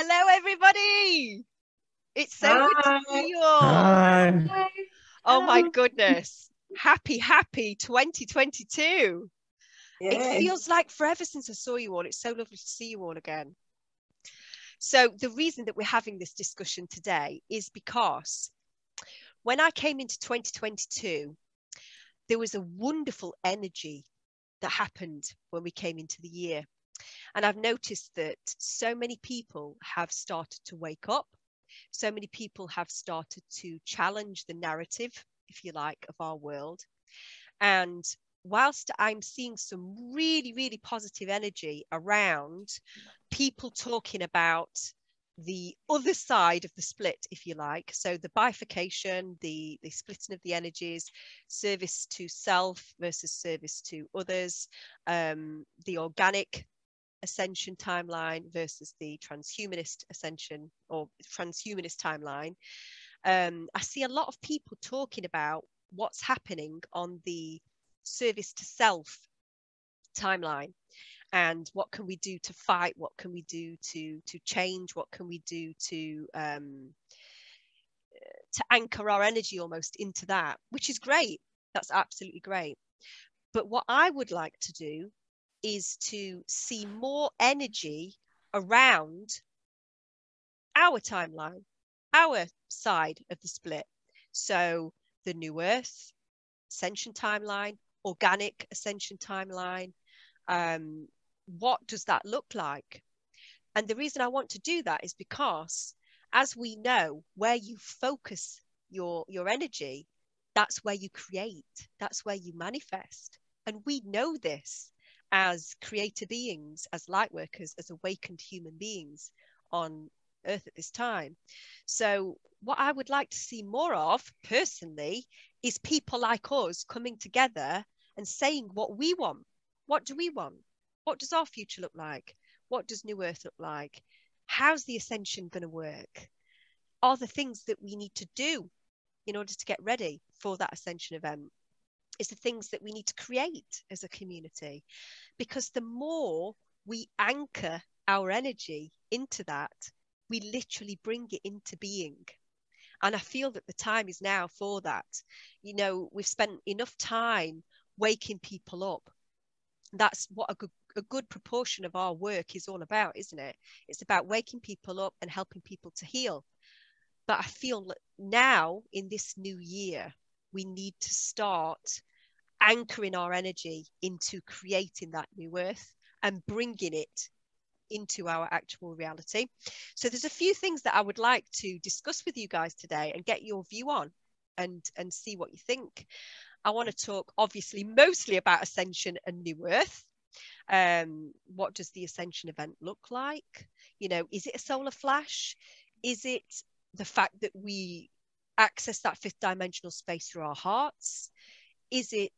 Hello, everybody. It's so good to see you all. Hi. Oh, my goodness. Happy 2022. Yay. It feels like forever since I saw you all. It's so lovely to see you all again. So the reason that we're having this discussion today is because when I came into 2022, there was a wonderful energy that happened when we came into the year. And I've noticed that so many people have started to wake up. So many people have started to challenge the narrative, if you like, of our world. And whilst I'm seeing some really, really positive energy around people talking about the other side of the split, if you like, so the bifurcation, the splitting of the energies, service to self versus service to others, the organic ascension timeline versus the transhumanist ascension or transhumanist timeline. I see a lot of people talking about what's happening on the service to self timeline and what can we do to fight, what can we do to change, what can we do to anchor our energy almost into that, which is great. That's absolutely great. But what I would like to do is to see more energy around our timeline, our side of the split. So the New Earth Ascension timeline, organic Ascension timeline, what does that look like? And the reason I want to do that is because, as we know, where you focus your energy, that's where you create, that's where you manifest. And we know this as creator beings, as light workers, as awakened human beings on Earth at this time. So what I would like to see more of personally is people like us coming together and saying what we want. What do we want? What does our future look like? What does New Earth look like? How's the ascension going to work? Are the things that we need to do in order to get ready for that ascension event? Is the things that we need to create as a community, because the more we anchor our energy into that, we literally bring it into being. And I feel that the time is now for that. You know, we've spent enough time waking people up. That's what a good proportion of our work is all about, isn't it? It's about waking people up and helping people to heal. But I feel that now in this new year, we need to start anchoring our energy into creating that new earth and bringing it into our actual reality. So there's a few things that I would like to discuss with you guys today and get your view on and see what you think. I want to talk obviously mostly about ascension and new earth. What does the ascension event look like? You know, is it a solar flash? Is it the fact that we access that fifth dimensional space through our hearts? Is it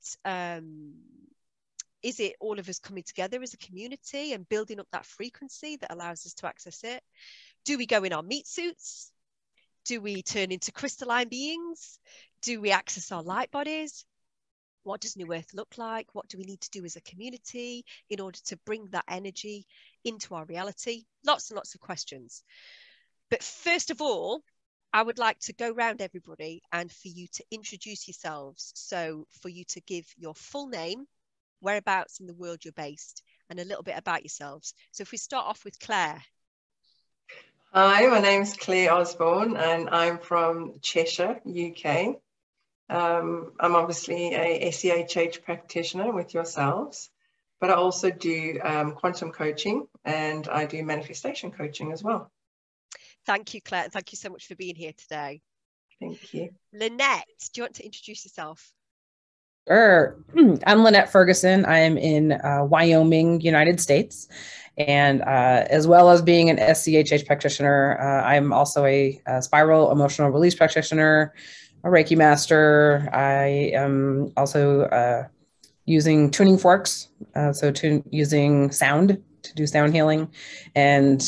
all of us coming together as a community and building up that frequency that allows us to access it? Do we go in our meat suits? Do we turn into crystalline beings? Do we access our light bodies? What does New Earth look like? What do we need to do as a community in order to bring that energy into our reality? Lots and lots of questions. But first of all, I would like to go round everybody and for you to introduce yourselves. So for you to give your full name, whereabouts in the world you're based, and a little bit about yourselves. So if we start off with Claire. Hi, my name's Claire Osborne and I'm from Cheshire, UK. I'm obviously a SCHH practitioner with yourselves, but I also do quantum coaching and I do manifestation coaching as well. Thank you, Claire. Thank you so much for being here today. Thank you. Lanette, do you want to introduce yourself? Sure. I'm Lanette Ferguson. I am in Wyoming, United States. And as well as being an SCHH practitioner, I'm also a spiral emotional release practitioner, a Reiki master. I am also using tuning forks, using sound to do sound healing, and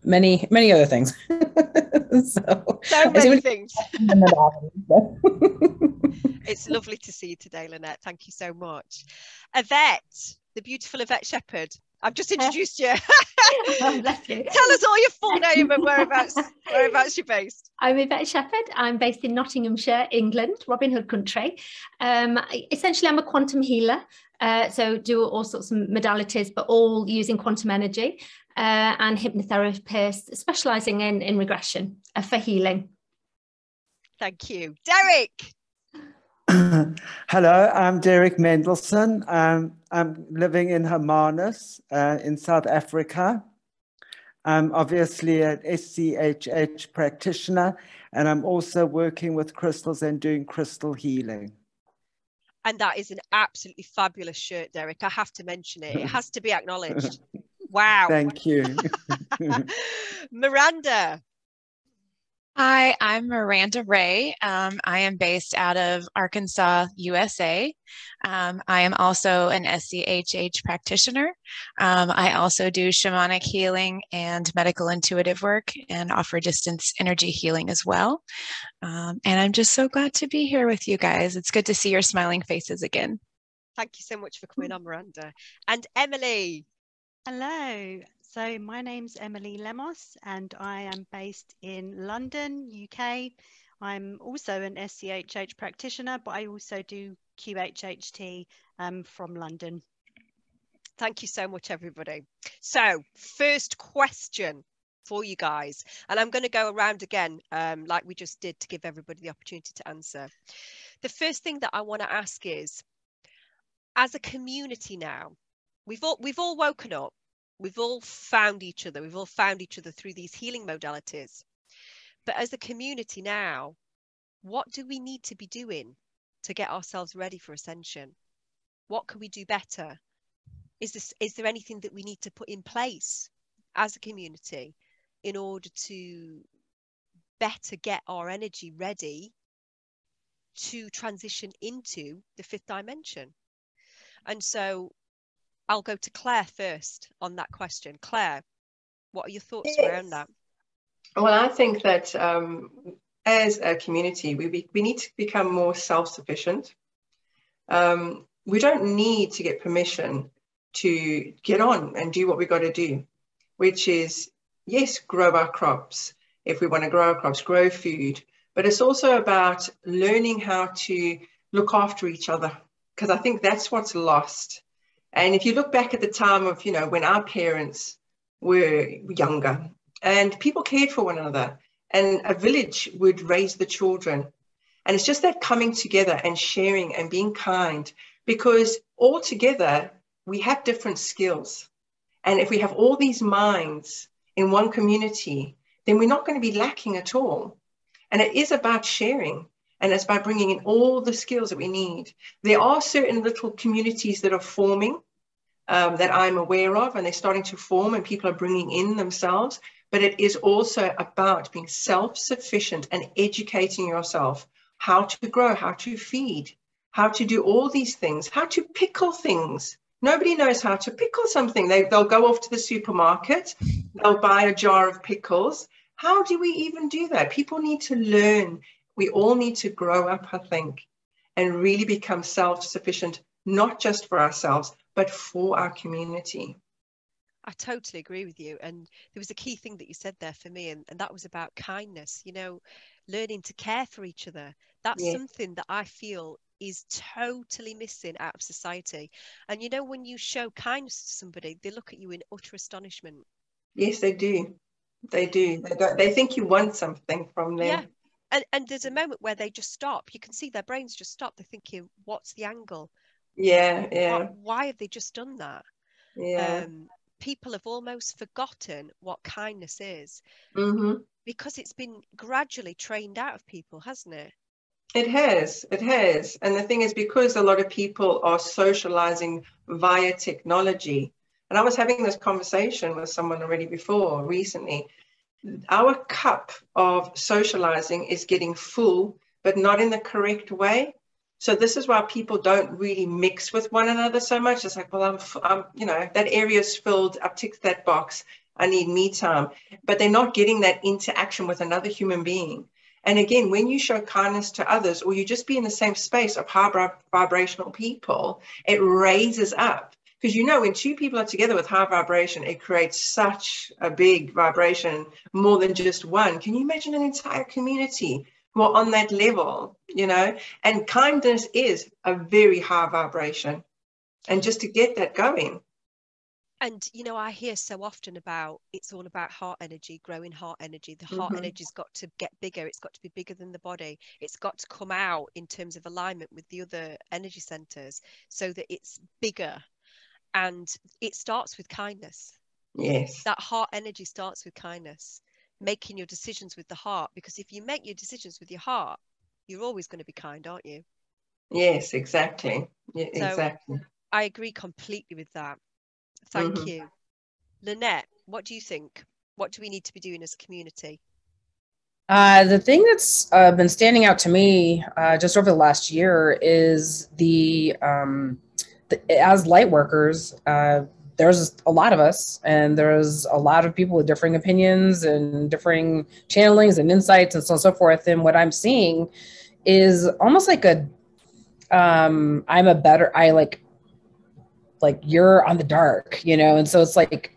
many other things. so many things. It's lovely to see you today, Lanette. Thank you so much. Yvette, the beautiful Yvette Shepherd. I've just introduced you. Oh, bless you. Tell us all your full name and whereabouts you're based. I'm Yvette Shepherd. I'm based in Nottinghamshire, England, Robin Hood country. Essentially, I'm a quantum healer. So do all sorts of modalities, but all using quantum energy, and hypnotherapist specialising in regression for healing. Thank you. Derek. Hello, I'm Derek Mendelsohn. I'm living in Hermanus in South Africa. I'm obviously an SCHH practitioner, and I'm also working with crystals and doing crystal healing. And that is an absolutely fabulous shirt, Derek. I have to mention it. It has to be acknowledged. Wow. Thank you. Miranda. Hi, I'm Miranda Ray. I am based out of Arkansas, USA. I am also an SCHH practitioner. I also do shamanic healing and medical intuitive work and offer distance energy healing as well. And I'm just so glad to be here with you guys. It's good to see your smiling faces again. Thank you so much for coming on, Miranda. And Emily. Hello. So my name's Emily Lemos and I am based in London, UK. I'm also an SCHH practitioner, but I also do QHHT from London. Thank you so much, everybody. So first question for you guys, and I'm going to go around again like we just did to give everybody the opportunity to answer. The first thing that I want to ask is, as a community now, we've all woken up. We've all found each other. We've all found each other through these healing modalities. But as a community now, what do we need to be doing to get ourselves ready for Ascension? What can we do better? Is there anything that we need to put in place as a community in order to better get our energy ready to transition into the fifth dimension? And so I'll go to Claire first on that question. Claire, what are your thoughts around that? Well, I think that as a community, we need to become more self-sufficient. We don't need to get permission to get on and do what we got to do, which is, yes, grow our crops. If we want to grow our crops, grow food. But it's also about learning how to look after each other, because I think that's what's lost. And if you look back at the time of, when our parents were younger and people cared for one another and a village would raise the children. And it's just that coming together and sharing and being kind, because all together we have different skills. And if we have all these minds in one community, then we're not going to be lacking at all. And it is about sharing. And it's by bringing in all the skills that we need. There are certain little communities that are forming that I'm aware of, and they're starting to form and people are bringing in themselves. But it is also about being self-sufficient and educating yourself how to grow, how to feed, how to do all these things, how to pickle things. Nobody knows how to pickle something. They'll go off to the supermarket, they'll buy a jar of pickles. How do we even do that? People need to learn. We all need to grow up, I think, and really become self-sufficient, not just for ourselves, but for our community. I totally agree with you. And there was a key thing that you said there for me, and that was about kindness, learning to care for each other. That's something that I feel is totally missing out of society. And when you show kindness to somebody, they look at you in utter astonishment. Yes, they do. They do. They think you want something from them. Yeah. And there's a moment where they just stop. You can see their brains just stop. They're thinking, what's the angle? Yeah. Why have they just done that? Yeah. People have almost forgotten what kindness is, because it's been gradually trained out of people, hasn't it? It has. And the thing is, because a lot of people are socializing via technology, and I was having this conversation with someone already recently, our cup of socializing is getting full, but not in the correct way. So this is why people don't really mix with one another so much. It's like, well, I'm that area's filled. I've ticked that box. I need me time. But they're not getting that interaction with another human being. And again, when you show kindness to others, or you just be in the same space of high vibrational people, it raises up. Because, you know, when two people are together with high vibration, it creates such a big vibration, more than just one. Can you imagine an entire community who are on that level, you know? And kindness is a very high vibration. And just to get that going. And, you know, I hear so often about, it's all about heart energy, growing heart energy. The heart energy's got to get bigger. It's got to be bigger than the body. It's got to come out in terms of alignment with the other energy centers so that it's bigger. And it starts with kindness. Yes. That heart energy starts with kindness, making your decisions with the heart. Because if you make your decisions with your heart, you're always going to be kind, aren't you? Yes, exactly. Yeah, So exactly. I agree completely with that. Thank you. Lanette, what do you think? What do we need to be doing as a community? The thing that's been standing out to me just over the last year is as light workers, there's a lot of us, and there's a lot of people with differing opinions and differing channelings and insights and so on and so forth. And what I'm seeing is almost like like you're on the dark, you know? And so it's like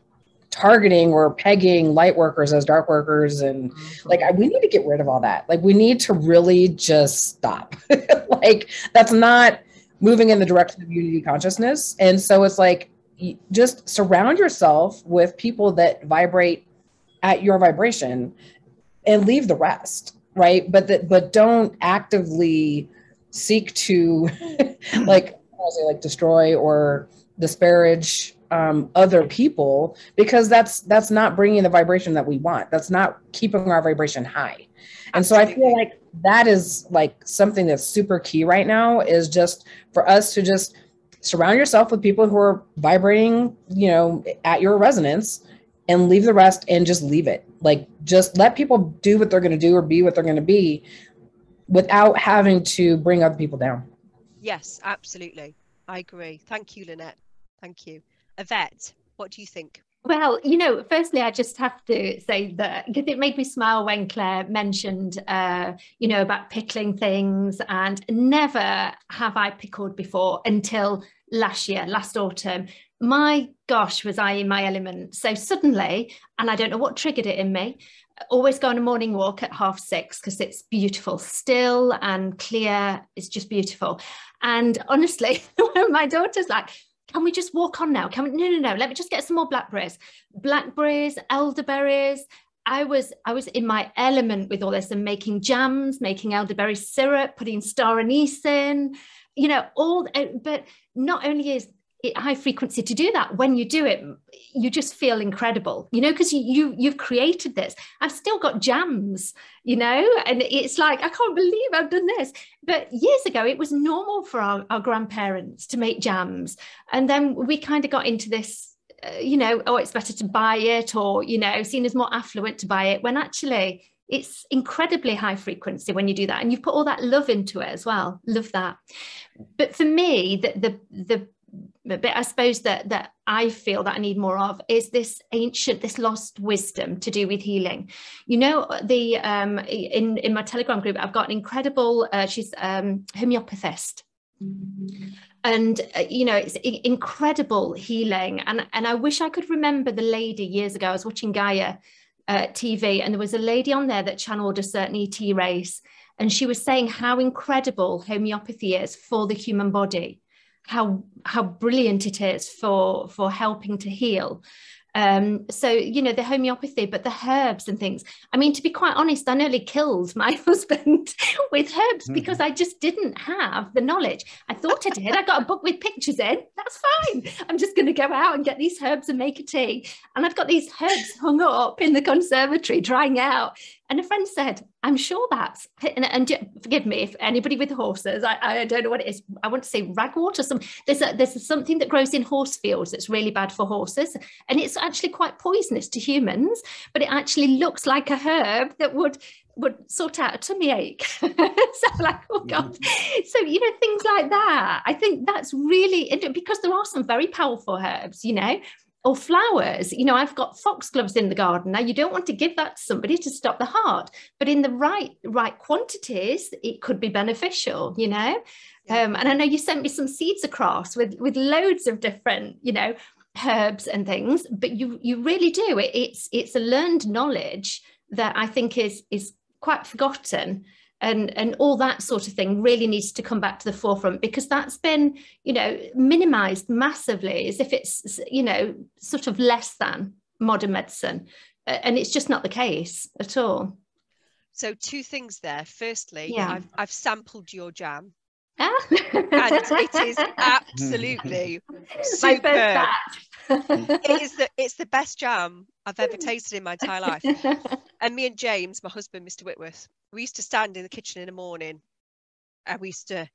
targeting or pegging light workers as dark workers. And like, we need to get rid of all that. Like, we need to really just stop. Like, that's not moving in the direction of unity consciousness. And so it's like, just surround yourself with people that vibrate at your vibration and leave the rest. Right. But don't actively seek to like destroy or disparage other people, because that's not bringing the vibration that we want. That's not keeping our vibration high. And Absolutely. So I feel like that is like something that's super key right now, is just for us to just surround yourself with people who are vibrating, you know, at your resonance, and leave the rest and just leave it. Like, just let people do what they're going to do or be what they're going to be without having to bring other people down. Yes, absolutely. I agree. Thank you, Lanette. Thank you. Yvette, what do you think? Well, you know, firstly, I just have to say that, because it made me smile when Claire mentioned, you know, about pickling things, and never have I pickled before until last autumn. My gosh, was I in my element. So suddenly, and I don't know what triggered it in me, always go on a morning walk at 6:30 because it's beautiful, still and clear. It's just beautiful. And honestly, my daughter's like, can we just walk on now? No, let me just get some more blackberries, elderberries. I was in my element with all this, and making jams, making elderberry syrup, putting star anise in, you know, but not only is it high frequency to do that, when you do it, you just feel incredible, you know, because you've created this. I've still got jams, you know, and it's like, I can't believe I've done this. But years ago, it was normal for our grandparents to make jams. And then we kind of got into this, you know, oh, it's better to buy it, or, you know, seen as more affluent to buy it, when actually it's incredibly high frequency when you do that. And you put all that love into it as well. Love that. But for me, the bit I suppose that I feel that I need more of is this lost wisdom to do with healing. You know, in my Telegram group, I've got an incredible, she's homeopathist. And, you know, it's incredible healing. And I wish I could remember the lady years ago. I was watching Gaia TV, and there was a lady on there that channeled a certain ET race. And she was saying how incredible homeopathy is for the human body. How brilliant it is for helping to heal. So, you know, the homeopathy, but the herbs and things. I mean, to be quite honest, I nearly killed my husband with herbs because I just didn't have the knowledge. I thought I did. I got a book with pictures in. That's fine. I'm just going to go out and get these herbs and make a tea. And I've got these herbs hung up in the conservatory drying out. And a friend said, I'm sure that's, and forgive me if anybody with horses, I don't know what it is. I want to say ragwort or something. There's something that grows in horse fields that's really bad for horses. And it's actually quite poisonous to humans, but it actually looks like a herb that would sort out a tummy ache. So I'm like, oh God. So, you know, things like that. I think that's really, because there are some very powerful herbs, you know. or flowers. You know, I've got foxgloves in the garden. Now, you don't want to give that to somebody to stop the heart, but in the right quantities, it could be beneficial, you know. Yeah. And I know you sent me some seeds across with loads of different, you know, herbs and things, but you really do. It's a learned knowledge that I think is quite forgotten. And all that sort of thing really needs to come back to the forefront, because that's been, you know, minimized massively, as if it's, you know, sort of less than modern medicine. And it's just not the case at all. So 2 things there. Firstly, Yeah. I've sampled your jam. Ah. And it is absolutely My first superb. batch. It's the best jam I've ever tasted in my entire life. And me and James, my husband, Mr. Whitworth, we used to stand in the kitchen in the morning and we used to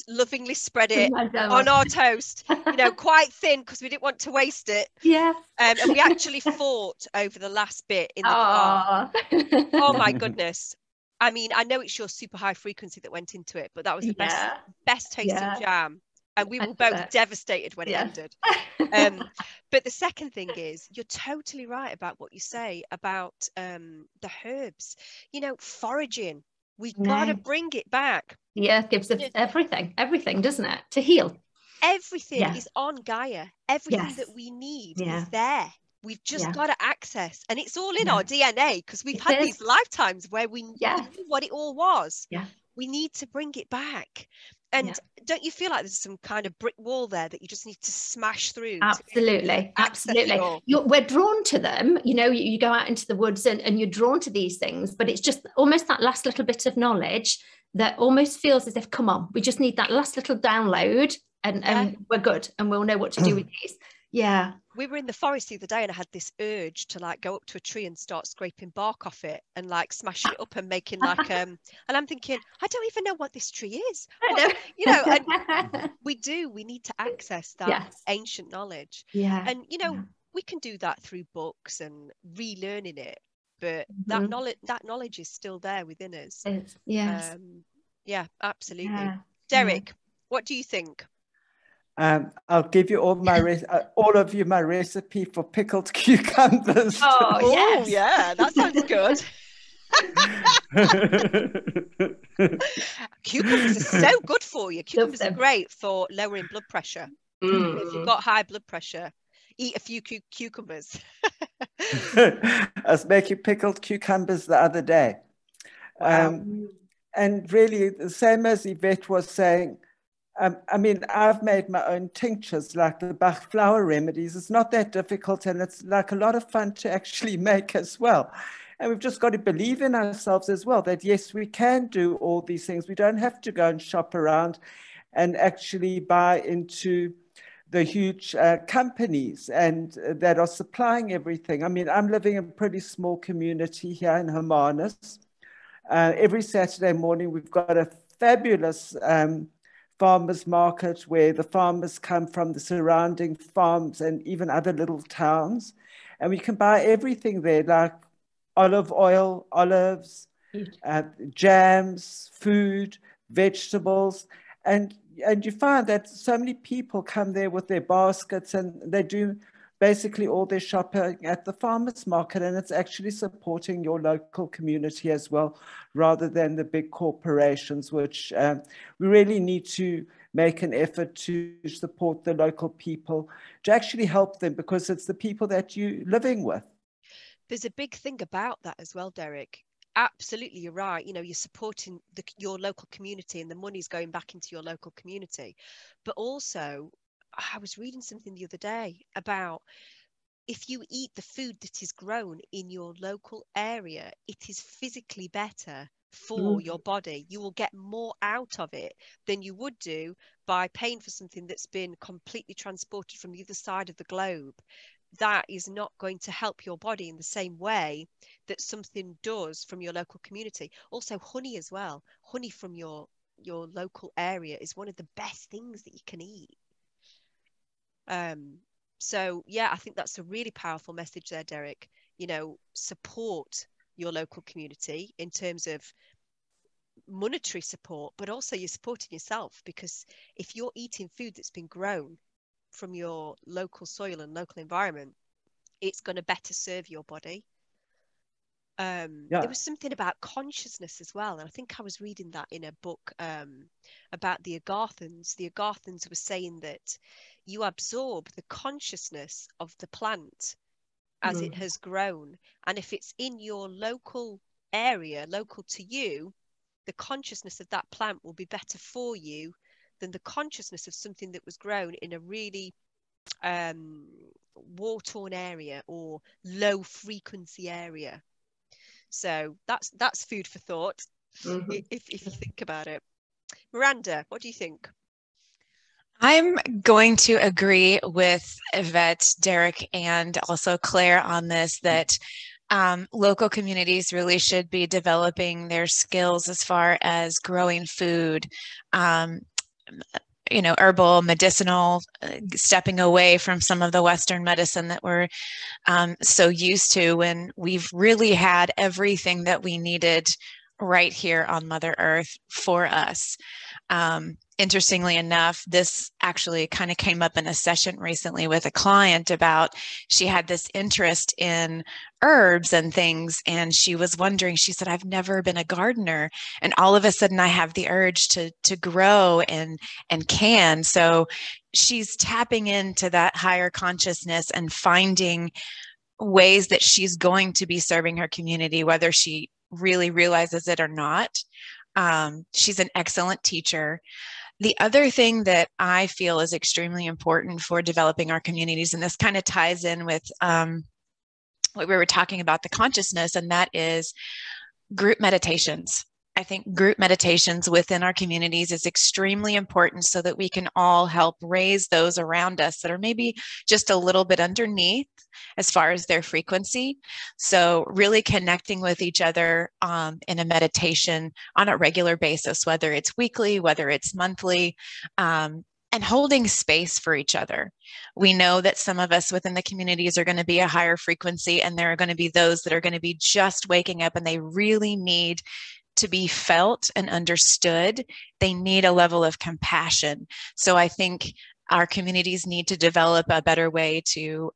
lovingly spread it on our toast, you know, quite thin, because we didn't want to waste it. Yeah. And we actually fought over the last bit in the car. Oh my goodness. I mean, I know it's your super high frequency that went into it, but that was the best tasting jam. And we were both devastated when it ended. But the second thing is, you're totally right about what you say about the herbs. You know, foraging. We've got to bring it back. Yeah, it gives us everything, doesn't it? To heal. Everything is on Gaia. Everything that we need is there. We've just got to access, and it's all in our DNA, because we've had these lifetimes where we knew what it all was. Yeah. We need to bring it back. And don't you feel like there's some kind of brick wall there that you just need to smash through? Absolutely. We're drawn to them. You know, you go out into the woods and you're drawn to these things, but it's just almost that last little bit of knowledge that almost feels as if, come on, we just need that last little download and we're good, and we'll know what to do with these. Yeah. We were in the forest the other day and I had this urge to like go up to a tree and start scraping bark off it and like smashing it up and making like and I'm thinking, I don't even know what this tree is. You know, and we need to access that ancient knowledge. Yeah. And you know, we can do that through books and relearning it, but that knowledge is still there within us. Yes. Yeah, absolutely. Derek, what do you think? I'll give you all of you my recipe for pickled cucumbers. Oh yeah, that sounds good. Cucumbers are so good for you. Cucumbers are great for lowering blood pressure. If you've got high blood pressure, eat a few cucumbers. I was making pickled cucumbers the other day. Wow. And really, the same as Yvette was saying, I mean, I've made my own tinctures, like the Bach flower remedies. It's not that difficult, and it's like a lot of fun to actually make as well. And we've just got to believe in ourselves as well, that yes, we can do all these things. We don't have to go and shop around and actually buy into the huge companies and that are supplying everything. I mean, I'm living in a pretty small community here in Hermanus. Every Saturday morning, we've got a fabulous farmers market where the farmers come from the surrounding farms and even other little towns. And we can buy everything there, like olive oil, olives, jams, food, vegetables. And you find that so many people come there with their baskets and they do basically all their shopping at the farmers market, and it's actually supporting your local community as well, rather than the big corporations, which we really need to make an effort to support the local people, to actually help them, because it's the people that you're living with. There's a big thing about that as well, Derek. Absolutely, you're right. You know, you're supporting your local community and the money's going back into your local community. But also, I was reading something the other day about if you eat the food that is grown in your local area, it is physically better for your body. You will get more out of it than you would do by paying for something that's been completely transported from the other side of the globe. That is not going to help your body in the same way that something does from your local community. Also, honey as well. Honey from your local area is one of the best things that you can eat. So yeah, I think that's a really powerful message there, Derek. You know, support your local community in terms of monetary support, but also you're supporting yourself, because if you're eating food that's been grown from your local soil and local environment, it's going to better serve your body. There was something about consciousness as well, and I think I was reading that in a book about the Agathans. The Agathans were saying that you absorb the consciousness of the plant as it has grown, and if it's in your local area, local to you, the consciousness of that plant will be better for you than the consciousness of something that was grown in a really war-torn area or low frequency area. So that's food for thought, if you think about it. Miranda, what do you think? I'm going to agree with Yvette, Derek, and also Claire on this, that local communities really should be developing their skills as far as growing food, herbal, medicinal, stepping away from some of the Western medicine that we're so used to, when we've really had everything that we needed right here on Mother Earth for us. Interestingly enough, this actually kind of came up in a session recently with a client about, she had this interest in herbs and things, and she was wondering, she said, I've never been a gardener, and all of a sudden I have the urge to grow and can. So she's tapping into that higher consciousness and finding ways that she's going to be serving her community, whether she really realizes it or not. She's an excellent teacher. The other thing that I feel is extremely important for developing our communities, and this kind of ties in with what we were talking about, the consciousness, and that is group meditations. I think group meditations within our communities is extremely important so that we can all help raise those around us that are maybe just a little bit underneath as far as their frequency. So really connecting with each other in a meditation on a regular basis, whether it's weekly, whether it's monthly, and holding space for each other. We know that some of us within the communities are going to be a higher frequency, and there are going to be those that are going to be just waking up, and they really need to be felt and understood. They need a level of compassion. So I think our communities need to develop a better way to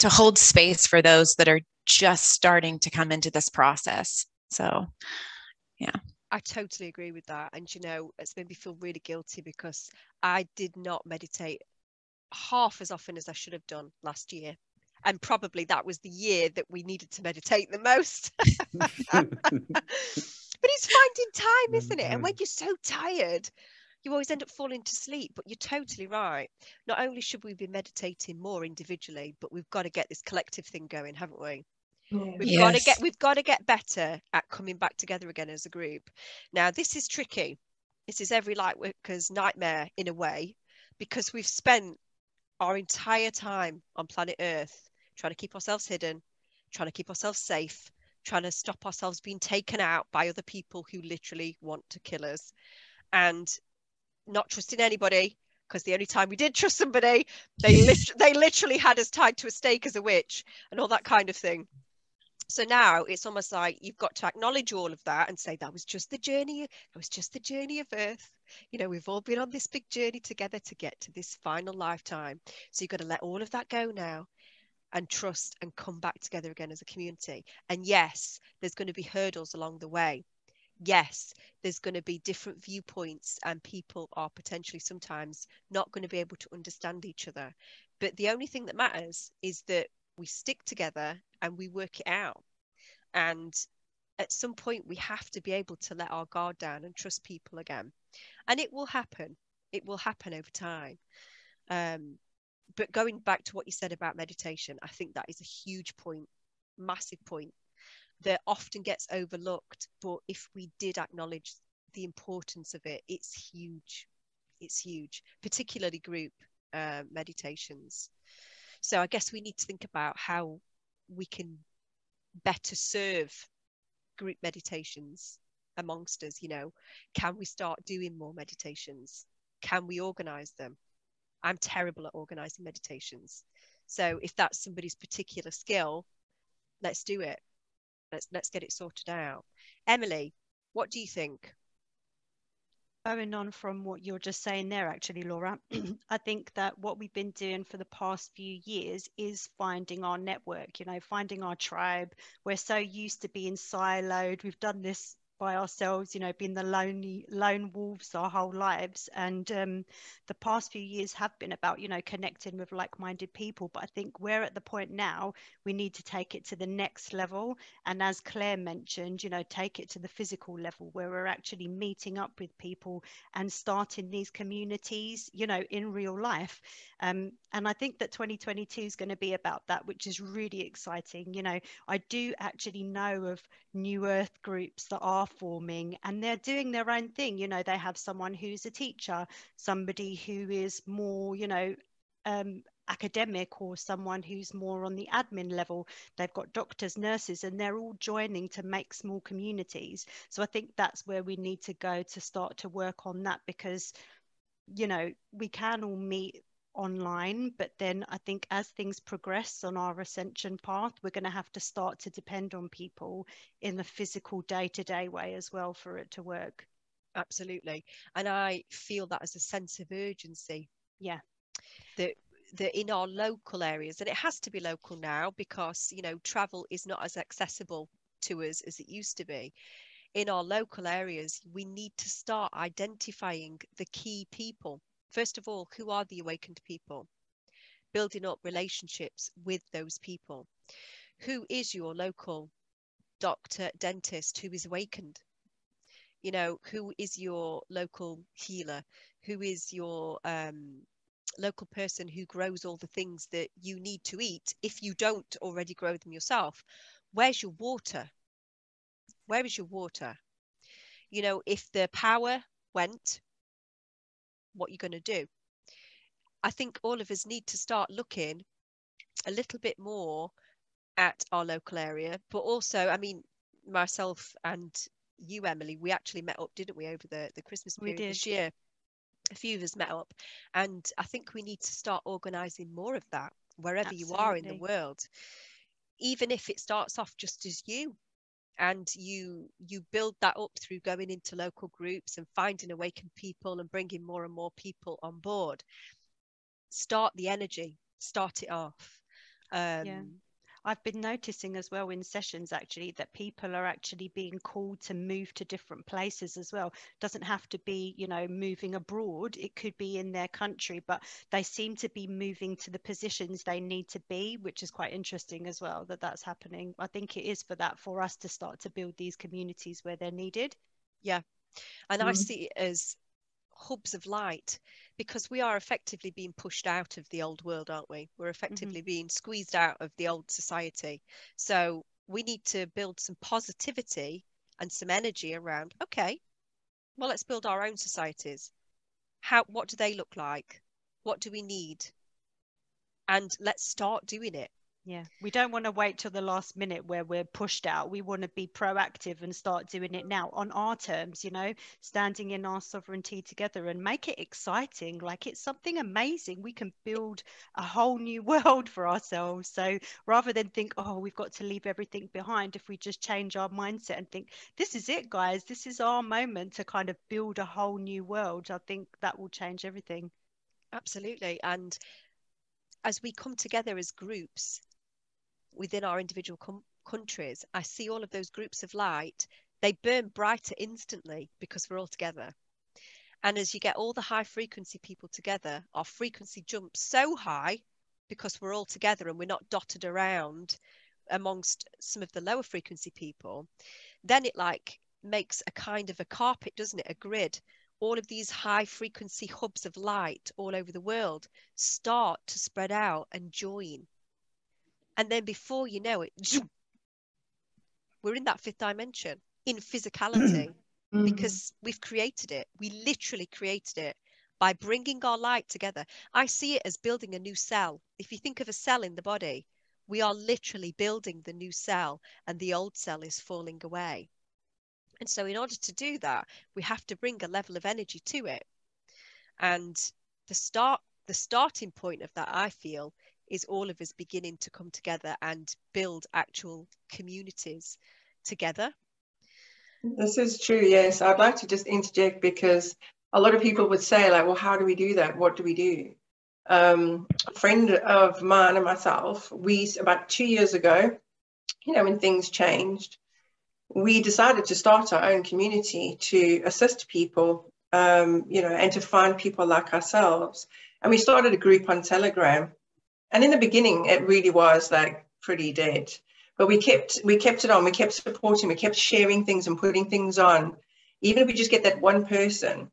hold space for those that are just starting to come into this process. So, yeah. I totally agree with that. And, it's made me feel really guilty because I did not meditate half as often as I should have done last year. And probably that was the year that we needed to meditate the most. But it's finding time, isn't it? And when you're so tired, you always end up falling to sleep. But you're totally right. Not only should we be meditating more individually, but we've got to get this collective thing going, haven't we? Yes. We've got to get better at coming back together again as a group. Now, this is tricky. This is every light worker's nightmare in a way, because we've spent our entire time on planet Earth trying to keep ourselves hidden, trying to keep ourselves safe, trying to stop ourselves being taken out by other people who literally want to kill us, and not trusting anybody, because the only time we did trust somebody, they literally had us tied to a stake as a witch and all that kind of thing. So now it's almost like you've got to acknowledge all of that and say that was just the journey. It was just the journey of Earth. We've all been on this big journey together to get to this final lifetime. So you've got to let all of that go now and trust and come back together again as a community. And yes, there's going to be hurdles along the way. Yes, there's going to be different viewpoints, and people are potentially sometimes not going to be able to understand each other. But the only thing that matters is that we stick together and we work it out. And at some point we have to be able to let our guard down and trust people again. And it will happen. It will happen over time. But going back to what you said about meditation, I think that is a huge point, massive point that often gets overlooked. But if we did acknowledge the importance of it, it's huge. It's huge, particularly group meditations. So I guess we need to think about how we can better serve group meditations amongst us. Can we start doing more meditations? Can we organize them? I'm terrible at organizing meditations. So if that's somebody's particular skill, let's do it. Let's get it sorted out. Emily, what do you think? Going on from what you're just saying there, actually, Laura, I think that what we've been doing for the past few years is finding our network, you know, finding our tribe. We're so used to being siloed. We've done this by ourselves, you know, being the lone wolves our whole lives. And the past few years have been about, you know, connecting with like-minded people. But I think we're at the point now we need to take it to the next level. And as Claire mentioned, you know, take it to the physical level where we're actually meeting up with people and starting these communities, you know, in real life. And I think that 2022 is going to be about that, which is really exciting. You know, I do actually know of New Earth groups that are forming, and they're doing their own thing. You know, they have someone who's a teacher, somebody who is more, you know, academic, or someone who's more on the admin level. They've got doctors, nurses, and they're all joining to make small communities. So I think that's where we need to go to start to work on that, because, you know, we can all meet online, but then I think as things progress on our ascension path, we're going to have to start to depend on people in the physical day-to-day way as well for it to work. Absolutely. And I feel that as a sense of urgency. Yeah. That in our local areas, and it has to be local now because, you know, travel is not as accessible to us as it used to be. In our local areas, we need to start identifying the key people. First of all, who are the awakened people? Building up relationships with those people. Who is your local doctor, dentist who is awakened? You know, who is your local healer? Who is your local person who grows all the things that you need to eat if you don't already grow them yourself? Where's your water? Where is your water? You know, if the power went, what are you going to do? I think all of us need to start looking a little bit more at our local area, but also, I mean, myself and you, Emily, we actually met up, didn't we, over the Christmas period this year? A few of us met up, and I think we need to start organising more of that wherever Absolutely. you are in the world, even if it starts off just as you, and you build that up through going into local groups and finding awakened people and bringing more and more people on board. Start the energy, start it off. Yeah. I've been noticing as well in sessions actually that people are actually being called to move to different places as well. Doesn't have to be, you know, moving abroad. It could be in their country, but they seem to be moving to the positions they need to be, which is quite interesting as well that that's happening. I think it is for us to start to build these communities where they're needed. Yeah. And I see it as hubs of light, because we are effectively being pushed out of the old world, aren't we? We're effectively being squeezed out of the old society. So we need to build some positivity and some energy around, okay, well, let's build our own societies. What do they look like? What do we need? And let's start doing it. Yeah, we don't want to wait till the last minute where we're pushed out. We want to be proactive and start doing it now on our terms, you know, standing in our sovereignty together and make it exciting. Like, it's something amazing. We can build a whole new world for ourselves. So rather than think, oh, we've got to leave everything behind, if we just change our mindset and think, this is it, guys, this is our moment to kind of build a whole new world, I think that will change everything. Absolutely. And as we come together as groups within our individual countries, I see all of those groups of light, they burn brighter instantly because we're all together. And as you get all the high frequency people together, our frequency jumps so high because we're all together and we're not dotted around amongst some of the lower frequency people. Then it like makes a kind of a carpet, doesn't it? A grid. All of these high frequency hubs of light all over the world start to spread out and join. And then before you know it, we're in that fifth dimension in physicality because we've created it. We literally created it by bringing our light together. I see it as building a new cell. If you think of a cell in the body, we are literally building the new cell and the old cell is falling away. And so in order to do that, we have to bring a level of energy to it. And the starting point of that, I feel, is all of us beginning to come together and build actual communities together. This is true, yes. I'd like to just interject because a lot of people would say, like, well, how do we do that? What do we do? A friend of mine and myself, about 2 years ago, when things changed, we decided to start our own community to assist people, and to find people like ourselves. And we started a group on Telegram. And in the beginning, it really was like pretty dead. But we kept it on. We kept supporting. We kept sharing things and putting things on, even if we just get that one person.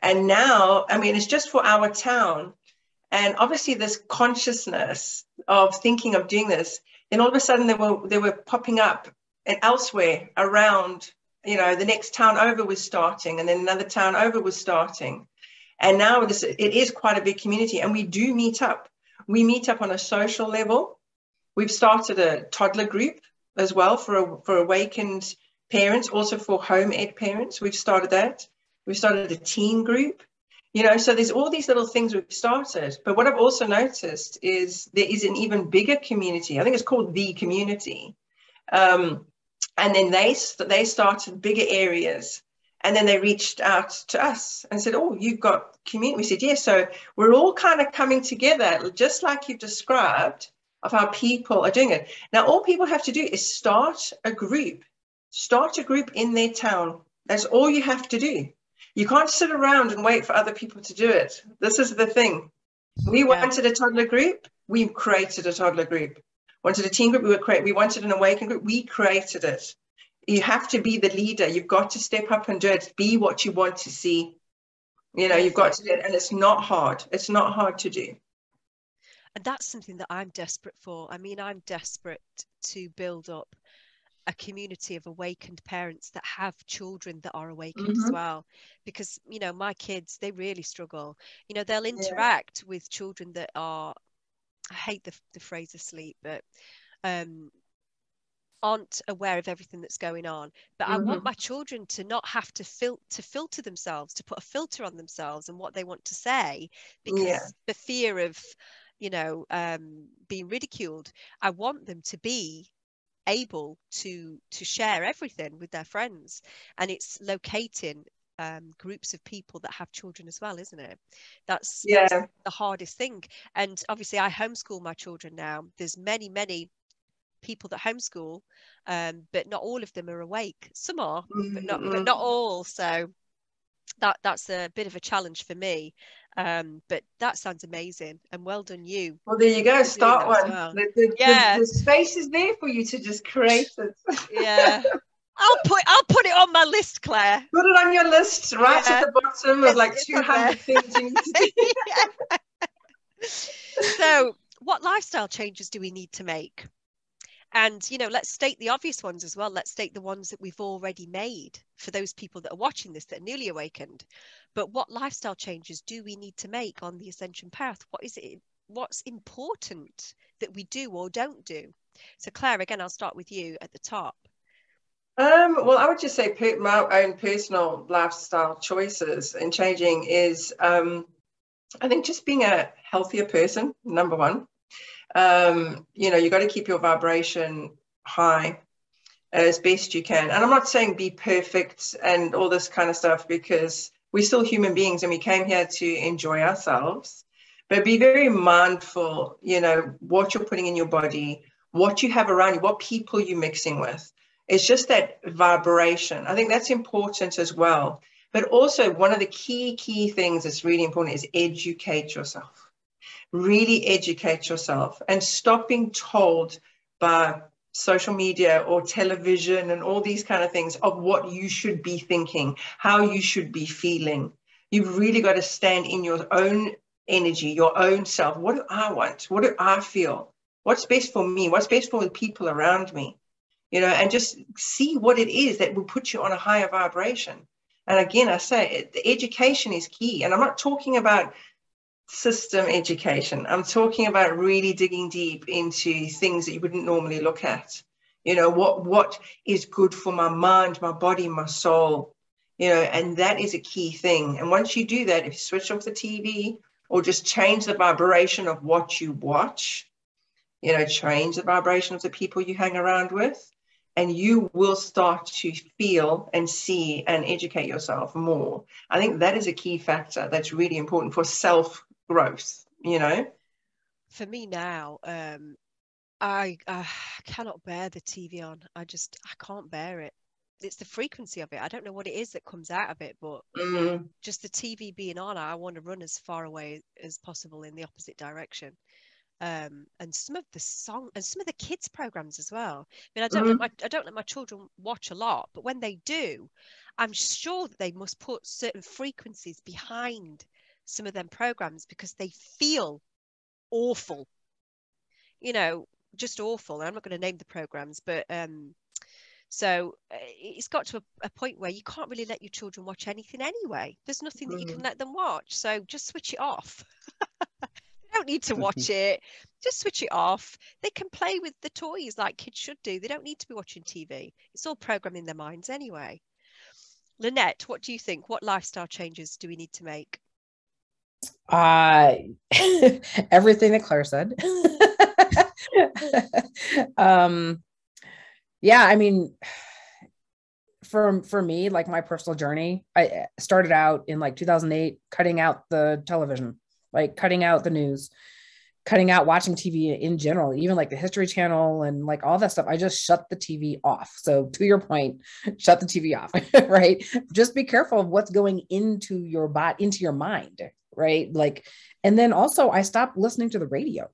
And now, it's just for our town. And obviously this consciousness of thinking of doing this, then all of a sudden they were popping up and elsewhere around, the next town over was starting, and then another town over was starting. And now it is quite a big community, and we do meet up. We meet up on a social level. We've started a toddler group as well for awakened parents, also for home ed parents. We've started that. We've started a teen group. So there's all these little things we've started. But what I've also noticed is there is an even bigger community. I think it's called The Community. And then they started bigger areas. And then they reached out to us and said, oh, you've got community. We said, yes. So we're all kind of coming together, just like you've described, of how people are doing it. Now, all people have to do is start a group in their town. That's all you have to do. You can't sit around and wait for other people to do it. This is the thing. We wanted a toddler group. We created a toddler group. Wanted a teen group. We wanted an awakened group. We created it. You have to be the leader. You've got to step up and do it. Be what you want to see. You've got to do it. And it's not hard. It's not hard to do. And that's something that I'm desperate for. I'm desperate to build up a community of awakened parents that have children that are awakened as well. Because, my kids, they really struggle. They'll interact with children that are, I hate the phrase asleep, but aren't aware of everything that's going on. But I want my children to not have to filter themselves, to put a filter on themselves and what they want to say, because the fear of being ridiculed. I want them to be able to share everything with their friends, and it's locating groups of people that have children as well, isn't it? That's the hardest thing. And obviously I homeschool my children now. There's many people that homeschool, but not all of them are awake. Some are, but not all. So that's a bit of a challenge for me. But that sounds amazing, and well done you. Well, there you go. Start one. Well. The space is there for you to just create it. I'll put it on my list, Claire. Put it on your list, right at the bottom of like 200 things you need to do. So what lifestyle changes do we need to make? And, let's state the obvious ones as well. Let's state the ones that we've already made for those people that are watching this, that are newly awakened. But what lifestyle changes do we need to make on the ascension path? What's important that we do or don't do? So Claire, again, I'll start with you at the top. Well, I would just say my own personal lifestyle choices and changing is, I think, just being a healthier person, number one. You got to keep your vibration high as best you can. And I'm not saying be perfect and all this kind of stuff, because we're still human beings and we came here to enjoy ourselves. But be very mindful, what you're putting in your body, what you have around you, what people you're mixing with. It's just that vibration. I think that's important as well. But also one of the key things that's really important is educate yourself. Really educate yourself and stop being told by social media or television and all these kind of things of what you should be thinking, how you should be feeling. You've really got to stand in your own energy, your own self. What do I want? What do I feel? What's best for me? What's best for the people around me? And just see what it is that will put you on a higher vibration. And again, I say the education is key. And I'm not talking about system education. I'm talking about really digging deep into things that you wouldn't normally look at. What is good for my mind, my body, my soul, and that is a key thing. And once you do that, if you switch off the TV or just change the vibration of what you watch, change the vibration of the people you hang around with, and you will start to feel and see and educate yourself more. I think that is a key factor that's really important for self-growth, you know? For me now, I cannot bear the TV on. I can't bear it. It's the frequency of it. I don't know what it is that comes out of it, but just the TV being on, I want to run as far away as possible in the opposite direction. And some of the song and some of the kids programs as well. I mean, I don't let my children watch a lot, but when they do, I'm sure that they must put certain frequencies behind some of them programs because they feel awful, you know, just awful. And I'm not going to name the programs, but so it's got to a point where you can't really let your children watch anything anyway. There's nothing that you can let them watch, so just switch it off. Don't need to watch it, just switch it off. They can play with the toys like kids should do. They don't need to be watching TV. It's all programming their minds anyway. Lanette, what do you think? What lifestyle changes do we need to make? Everything that Claire said. Yeah, I mean, for me, like my personal journey, I started out in like 2008, cutting out the television, like cutting out the news, cutting out watching TV in general, even like the History Channel and like all that stuff. I just shut the TV off. So to your point, shut the TV off, right? Just be careful of what's going into your body, into your mind, right? Like, and then also I stopped listening to the radio,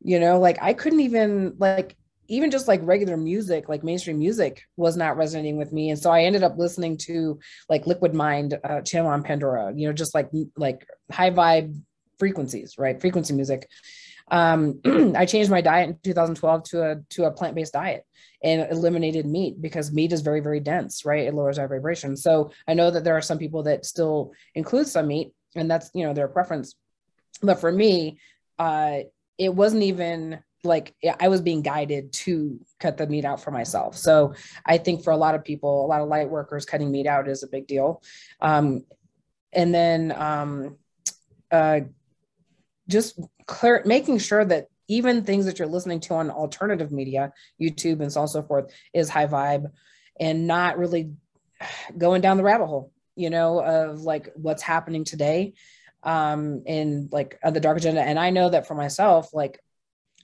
you know, like I couldn't even like, even just like regular music, like mainstream music was not resonating with me. And so I ended up listening to like Liquid Mind channel on Pandora, you know, just like high vibe frequencies, right? Frequency music. I changed my diet in 2012 to a plant-based diet and eliminated meat because meat is very, very dense, right? It lowers our vibration. So I know that there are some people that still include some meat and that's, you know, their preference. But for me, it wasn't even like I was being guided to cut the meat out for myself. So I think for a lot of people, a lot of light workers, cutting meat out is a big deal. And then just making sure that even things that you're listening to on alternative media, YouTube and so on and so forth, is high vibe and not really going down the rabbit hole, you know, of like what's happening today in like the dark agenda. And I know that for myself, like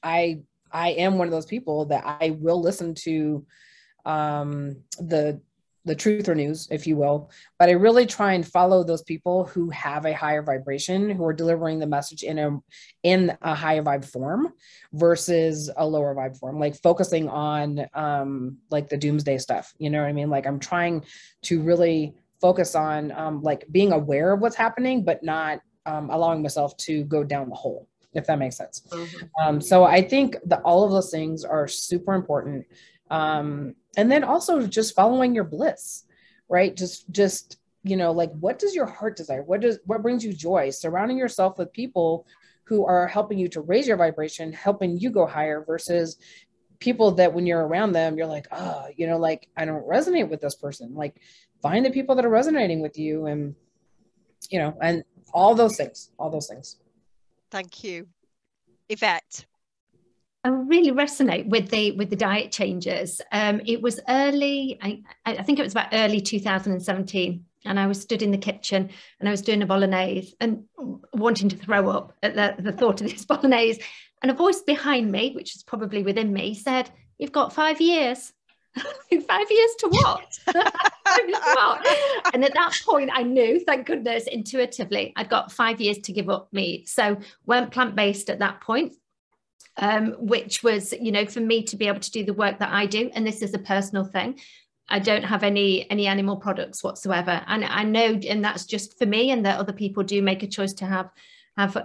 I am one of those people that I will listen to the truth or news, if you will, but I really try and follow those people who have a higher vibration, who are delivering the message in a higher vibe form versus a lower vibe form, like focusing on like the doomsday stuff. You know what I mean? Like I'm trying to really focus on like being aware of what's happening, but not allowing myself to go down the hole, if that makes sense. So I think that all of those things are super important. And then also just following your bliss, right? Just, you know, like, what does your heart desire? What brings you joy? Surrounding yourself with people who are helping you to raise your vibration, helping you go higher versus people that when you're around them, you're like, oh, you know, like, I don't resonate with this person. Like find the people that are resonating with you and, you know, and all those things. Thank you. Yvette. I really resonate with the diet changes. It was early, I think it was about early 2017, and I was stood in the kitchen and I was doing a bolognese and wanting to throw up at the thought of this bolognese. And a voice behind me, which is probably within me, said, "You've got 5 years." 5 years to what? 5 years to what? And at that point, I knew, thank goodness, intuitively, I'd got 5 years to give up meat. So went plant-based at that point. Which was, you know, for me to be able to do the work that I do, and this is a personal thing, I don't have any animal products whatsoever, and I know, and that's just for me, and that other people do make a choice to have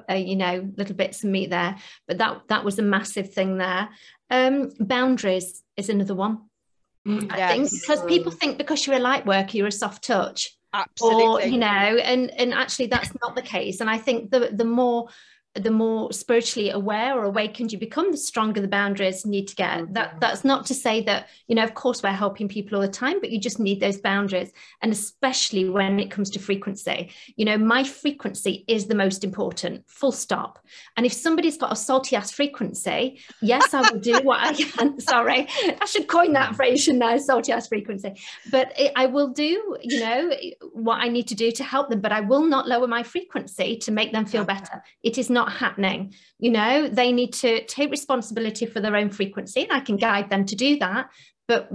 you know, little bits of meat there, but that was a massive thing there. Boundaries is another one. I think because people think because you're a light worker you're a soft touch. Absolutely. Or, you know, and actually that's not the case. And I think the more the more spiritually aware or awakened you become, the stronger the boundaries need to get. That's not to say that, you know, of course we're helping people all the time, but you just need those boundaries. And especially when it comes to frequency, you know, my frequency is the most important, full stop. And if somebody's got a salty ass frequency, yes, I will do what I can. Sorry, I should coin that phrase, shouldn't I? Salty ass frequency. But I will do, you know, what I need to do to help them, but I will not lower my frequency to make them feel better. It is not happening. You know, they need to take responsibility for their own frequency, and I can guide them to do that, but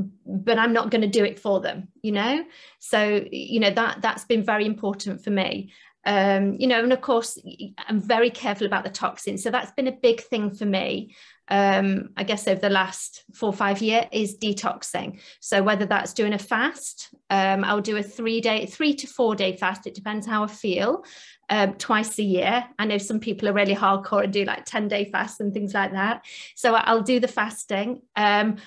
I'm not going to do it for them, you know. So, you know, that's been very important for me. You know, and of course I'm very careful about the toxins, so that's been a big thing for me. I guess over the last 4 or 5 years is detoxing. So whether that's doing a fast, I'll do a 3 to 4 day fast. It depends how I feel. Twice a year. I know some people are really hardcore and do like 10-day fasts and things like that. So I'll do the fasting. I'm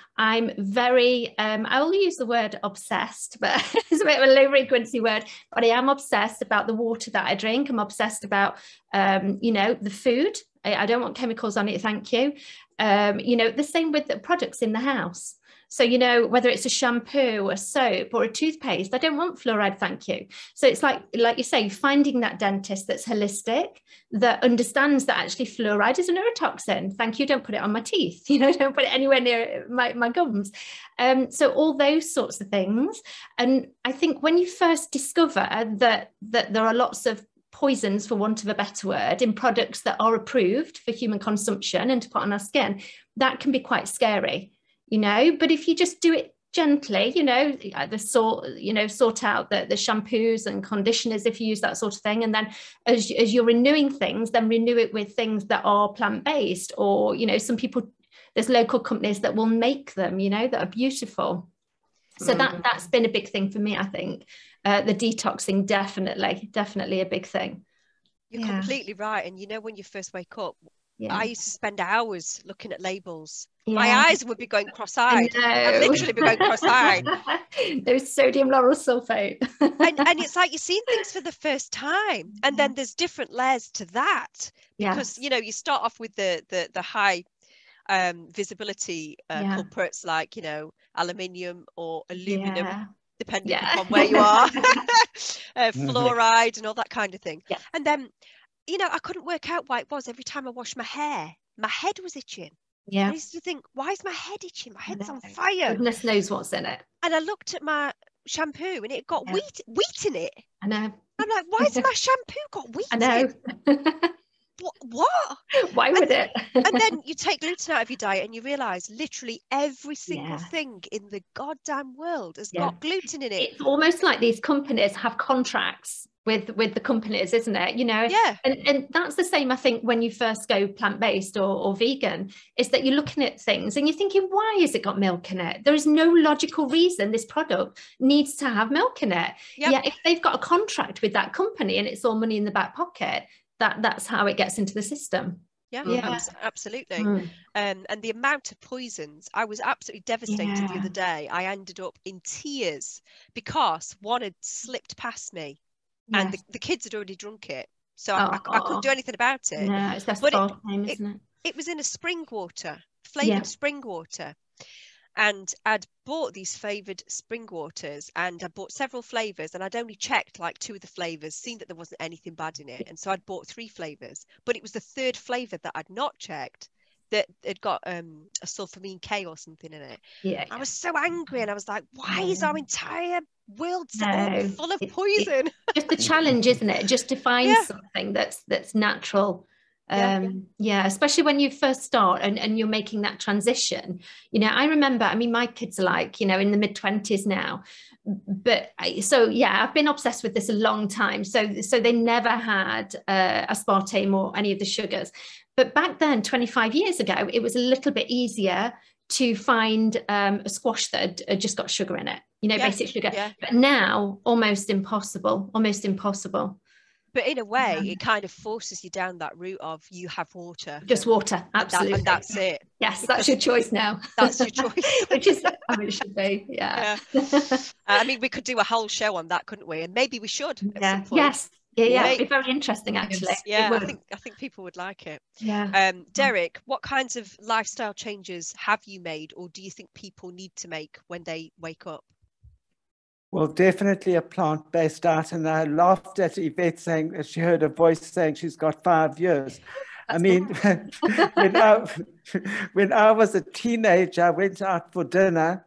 very, I will use the word obsessed, but it's a bit of a low frequency word, but I am obsessed about the water that I drink. I'm obsessed about, you know, the food. I don't want chemicals on it, thank you. You know, the same with the products in the house. So, you know, whether it's a shampoo, a soap or a toothpaste, I don't want fluoride, thank you. So it's like you say, finding that dentist that's holistic, that understands that actually fluoride is a neurotoxin. Thank you, don't put it on my teeth, you know, don't put it anywhere near my gums. So all those sorts of things. And I think when you first discover that there are lots of poisons, for want of a better word, in products that are approved for human consumption and to put on our skin, that can be quite scary. You know, but if you just do it gently, you know, sort out the shampoos and conditioners if you use that sort of thing. And then as you're renewing things, then renew it with things that are plant-based, or, you know, some people, there's local companies that will make them, you know, that are beautiful. So that's been a big thing for me, I think. The detoxing, definitely a big thing. You're completely right. And you know, when you first wake up, I used to spend hours looking at labels. My eyes would be going cross-eyed. I'd literally be going cross-eyed. There's sodium lauryl sulfate. and it's like you're seeing things for the first time. And then there's different layers to that. Because, you know, you start off with the high visibility culprits like, you know, aluminium or aluminum, depending upon where you are. Fluoride and all that kind of thing. And then, you know, I couldn't work out why it was. Every time I washed my hair, my head was itching. I used to think, why is my head itching? My head's on fire. Goodness knows what's in it. And I looked at my shampoo and it got wheat in it. I know. I'm like, why has my shampoo got wheat in it? What? Why would it? And then you take gluten out of your diet and you realise literally every single thing in the goddamn world has got gluten in it. It's almost like these companies have contracts with the companies, isn't it? You know, and that's the same, I think, when you first go plant-based or vegan, is that you're looking at things and you're thinking, why has it got milk in it? There is no logical reason this product needs to have milk in it. If they've got a contract with that company and it's all money in the back pocket, that's how it gets into the system. Absolutely. And the amount of poisons, I was absolutely devastated the other day. I ended up in tears because one had slipped past me. And the kids had already drunk it. So I couldn't do anything about it. No, it's just time, isn't it? It was in a spring water, flavoured spring water. And I'd bought these flavoured spring waters and I bought several flavours, and I'd only checked like 2 of the flavours, seen that there wasn't anything bad in it. And so I'd bought 3 flavours. But it was the 3rd flavour that I'd not checked that had got a sulfamine K or something in it. I was so angry and I was like, why is our entire world full of poison? It's just a challenge, isn't it? Just to find something that's natural. Especially when you first start and you're making that transition. You know, I remember, I mean, my kids are like, you know, in the mid-20s now, but I've been obsessed with this a long time. So they never had aspartame or any of the sugars. But back then, 25 years ago, it was a little bit easier to find a squash that had just got sugar in it, you know, basic sugar. But now, almost impossible. But in a way, it kind of forces you down that route of you have water. Just water, absolutely. And that's it. Yes, that's your choice now. That's your choice. Which is, I mean, it should be, I mean, we could do a whole show on that, couldn't we? And maybe we should at some point. Yeah, it'd be very interesting, actually. Yeah, I think people would like it. Yeah. Derek, what kinds of lifestyle changes have you made, or do you think people need to make when they wake up? Well, definitely a plant-based diet. And I laughed at Yvette saying that she heard a voice saying she's got 5 years. I mean, when I was a teenager, I went out for dinner,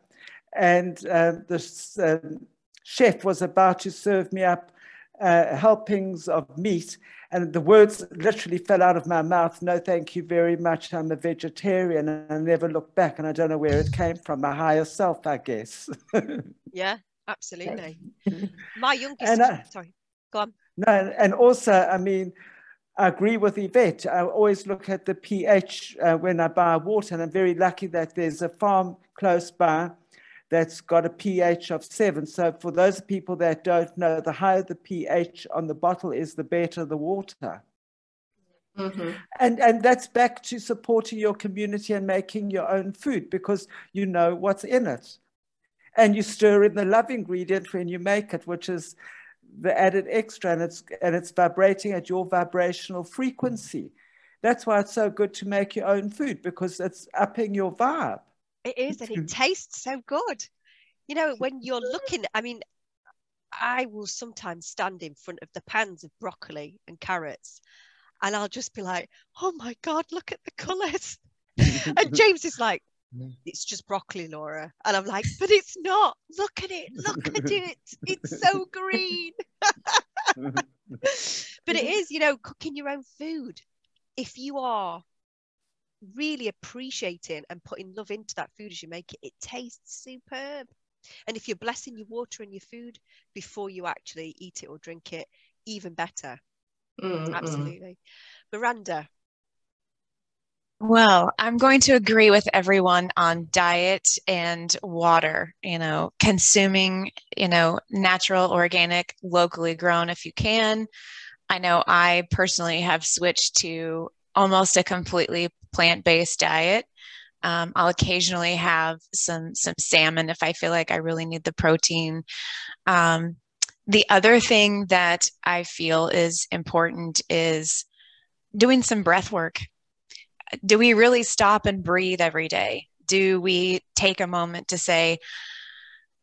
and the chef was about to serve me up helpings of meat, and the words literally fell out of my mouth. No, thank you very much. I'm a vegetarian. And I never looked back, and I don't know where it came from. My higher self, I guess. Yeah, absolutely. My youngest, sorry, go on. No, and also, I mean, I agree with Yvette. I always look at the pH when I buy water, and I'm very lucky that there's a farm close by that's got a pH of 7. So for those people that don't know, the higher the pH on the bottle is, the better the water. Mm-hmm. And that's back to supporting your community and making your own food, because you know what's in it. And you stir in the love ingredient when you make it, which is the added extra, and it's vibrating at your vibrational frequency. That's why it's so good to make your own food, because it's upping your vibe. It is, and it tastes so good. You know, when you're looking, I mean, I will sometimes stand in front of the pans of broccoli and carrots, and I'll just be like, oh my God, look at the colours. And James is like, it's just broccoli, Laura. And I'm like, but it's not. Look at it. Look at it. It's so green. But it is, you know, cooking your own food. If you are really appreciating and putting love into that food as you make it, it tastes superb. And if you're blessing your water and your food before you actually eat it or drink it, even better. Absolutely. Miranda. Well, I'm going to agree with everyone on diet and water, you know, consuming, you know, natural, organic, locally grown if you can. I know I personally have switched to almost a completely plant-based diet. I'll occasionally have some salmon if I feel like I really need the protein. The other thing that I feel is important is doing some breath work. Do we really stop and breathe every day? Do we take a moment to say,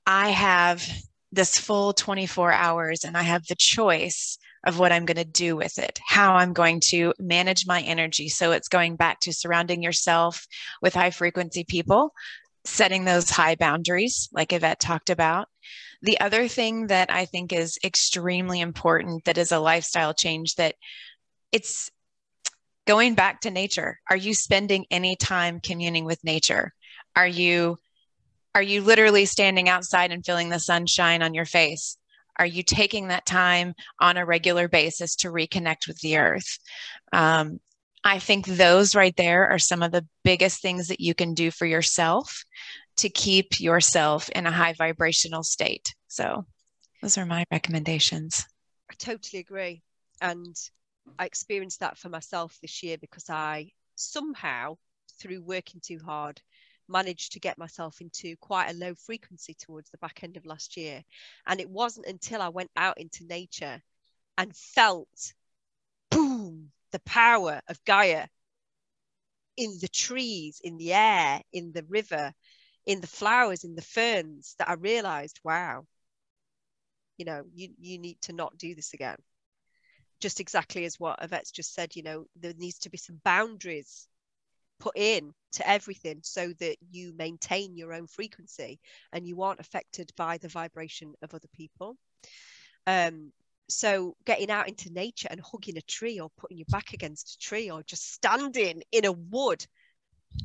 I have this full 24 hours and I have the choice of what I'm going to do with it, how I'm going to manage my energy. So it's going back to surrounding yourself with high frequency people, setting those high boundaries like Yvette talked about. The other thing that I think is extremely important, that is a lifestyle change, that it's going back to nature. Are you spending any time communing with nature? Are you literally standing outside and feeling the sunshine on your face? Are you taking that time on a regular basis to reconnect with the earth? I think those right there are some of the biggest things that you can do for yourself to keep yourself in a high vibrational state. So those are my recommendations. I totally agree. And I experienced that for myself this year, because I somehow, through working too hard, managed to get myself into quite a low frequency towards the back end of last year. And it wasn't until I went out into nature and felt, boom, the power of Gaia in the trees, in the air, in the river, in the flowers, in the ferns, that I realized, wow, you know, you need to not do this again. Just exactly as what Yvette's just said, you know, there needs to be some boundaries put in to everything so that you maintain your own frequency and you aren't affected by the vibration of other people. So getting out into nature and hugging a tree, or putting your back against a tree, or just standing in a wood.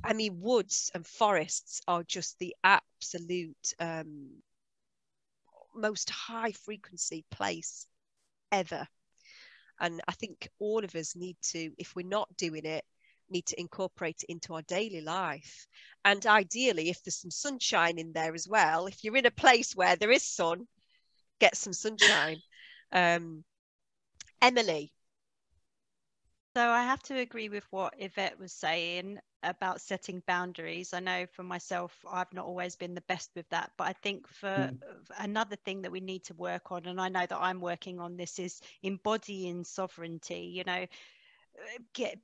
I mean, woods and forests are just the absolute most high frequency place ever. And I think all of us need to, if we're not doing it, need to incorporate it into our daily life. And ideally, if there's some sunshine in there as well, if you're in a place where there is sun, get some sunshine. Emily. So I have to agree with what Yvette was saying. about setting boundaries. I know for myself, I've not always been the best with that, but I think for another thing that we need to work on, and I know that I'm working on this, is embodying sovereignty. You know,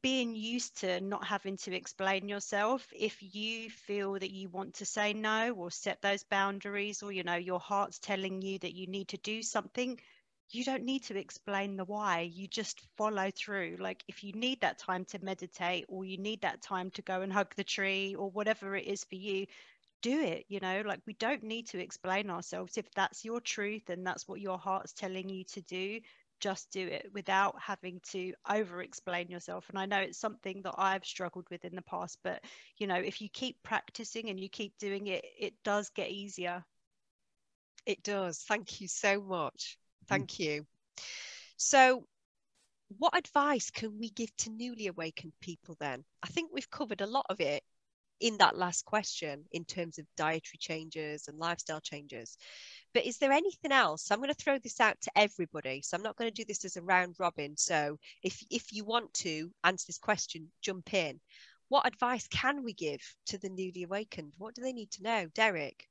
being used to not having to explain yourself. If you feel that you want to say no or set those boundaries, or, you know, your heart's telling you that you need to do something, you don't need to explain the why. You just follow through. Like, if you need that time to meditate, or you need that time to go and hug the tree, or whatever it is for you, do it. You know, like, we don't need to explain ourselves. If that's your truth and that's what your heart's telling you to do, just do it without having to over explain yourself. And I know it's something that I've struggled with in the past, but, you know, if you keep practicing and you keep doing it, it does get easier. It does. Thank you so much. Thank you. So what advice can we give to newly awakened people then? I think we've covered a lot of it in that last question in terms of dietary changes and lifestyle changes. But is there anything else? I'm going to throw this out to everybody. So I'm not going to do this as a round robin. So if you want to answer this question, jump in. What advice can we give to the newly awakened? What do they need to know? Derek?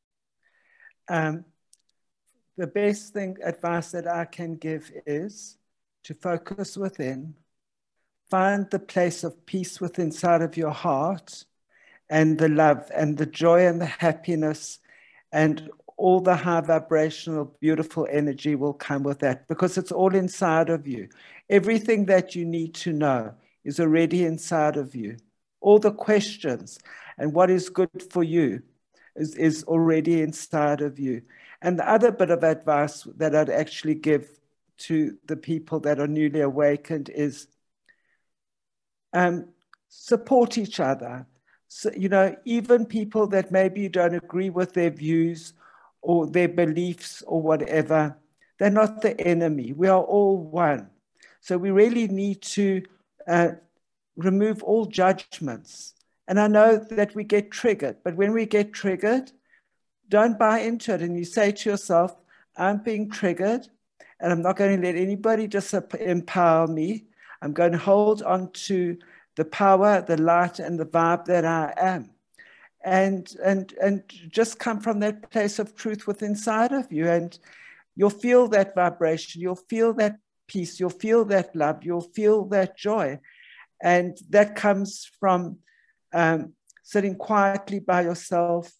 The best advice that I can give is to focus within, find the place of peace within inside of your heart, and the love and the joy and the happiness and all the high vibrational, beautiful energy will come with that, because it's all inside of you. Everything that you need to know is already inside of you. All the questions and what is good for you is already inside of you. And the other bit of advice that I'd actually give to the people that are newly awakened is support each other. So, you know, even people that maybe you don't agree with their views or their beliefs or whatever, they're not the enemy. We are all one. So we really need to remove all judgments. And I know that we get triggered, but when we get triggered, don't buy into it. And you say to yourself, I'm being triggered and I'm not going to let anybody just empower me. I'm going to hold on to the power, the light, and the vibe that I am. And just come from that place of truth within inside of you. And you'll feel that vibration. You'll feel that peace. You'll feel that love. You'll feel that joy. And that comes from sitting quietly by yourself,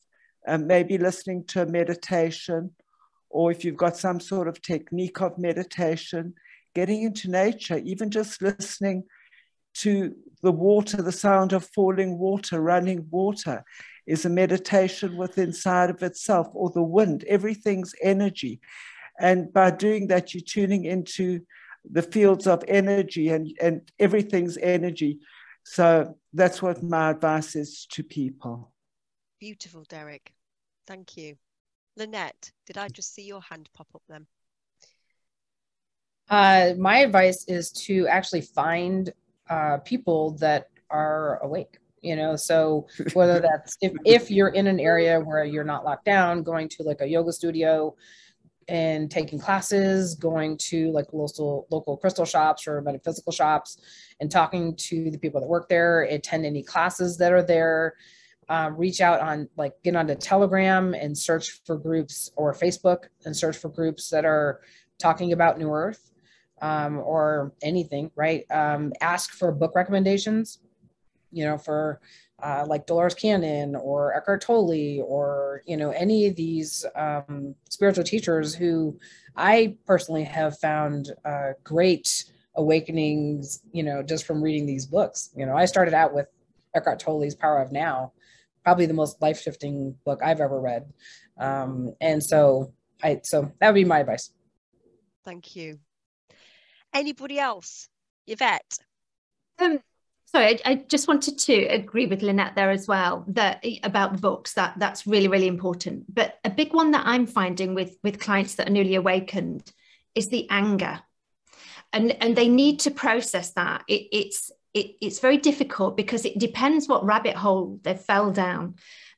maybe listening to a meditation, or if you've got some sort of technique of meditation, getting into nature, even just listening to the water, the sound of falling water, running water is a meditation within inside of itself, or the wind, everything's energy. And by doing that, you're tuning into the fields of energy, and everything's energy. So that's what my advice is to people. Beautiful, Derek. Thank you. Lanette, did I just see your hand pop up then? My advice is to actually find people that are awake, you know, so whether that's if you're in an area where you're not locked down, going to like a yoga studio and taking classes, going to like local crystal shops or metaphysical shops and talking to the people that work there, attend any classes that are there, reach out on, like, get onto Telegram and search for groups, or Facebook and search for groups that are talking about New Earth, or anything, right? Ask for book recommendations, you know, for like Dolores Cannon or Eckhart Tolle, or, you know, any of these spiritual teachers who I personally have found great awakenings, you know, just from reading these books. You know, I started out with Eckhart Tolle's Power of Now, probably the most life-shifting book I've ever read. And so that would be my advice. Thank you. Anybody else? Yvette? Sorry, I just wanted to agree with Lanette there as well, that about books, that's really, really important. But a big one that I'm finding with clients that are newly awakened is the anger. And they need to process that. It's very difficult because it depends what rabbit hole they fell down.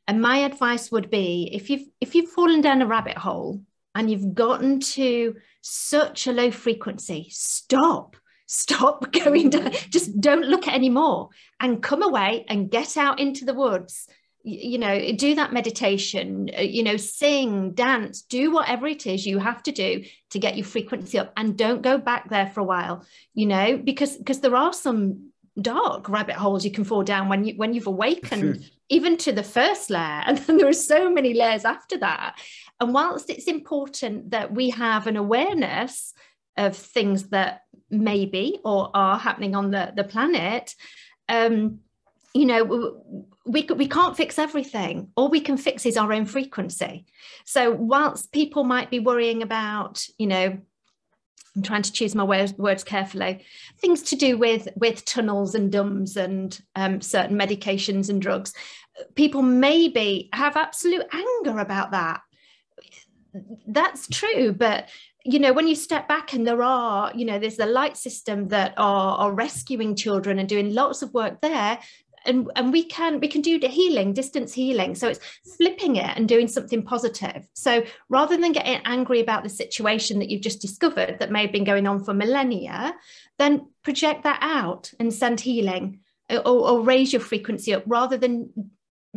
And my advice would be, if you've fallen down a rabbit hole and you've gotten to such a low frequency, stop stop going down, just don't look at any more, and come away and get out into the woods. You know, do that meditation, you know, sing, dance, do whatever it is you have to do to get your frequency up, and don't go back there for a while, you know, because there are some dark rabbit holes you can fall down when you've awakened even to the first layer, and then there are so many layers after that. And whilst it's important that we have an awareness of things that may be or are happening on the planet, you know, we can't fix everything. All we can fix is our own frequency. So whilst people might be worrying about, you know, I'm trying to choose my words carefully, things to do with tunnels and DUMs and certain medications and drugs, people maybe have absolute anger about that. That's true, but you know, when you step back and there are, you know, there's the light system that are rescuing children and doing lots of work there. And we can do the healing, distance healing. So it's flipping it and doing something positive. So rather than getting angry about the situation that you've just discovered that may have been going on for millennia, then project that out and send healing, or raise your frequency up, rather than,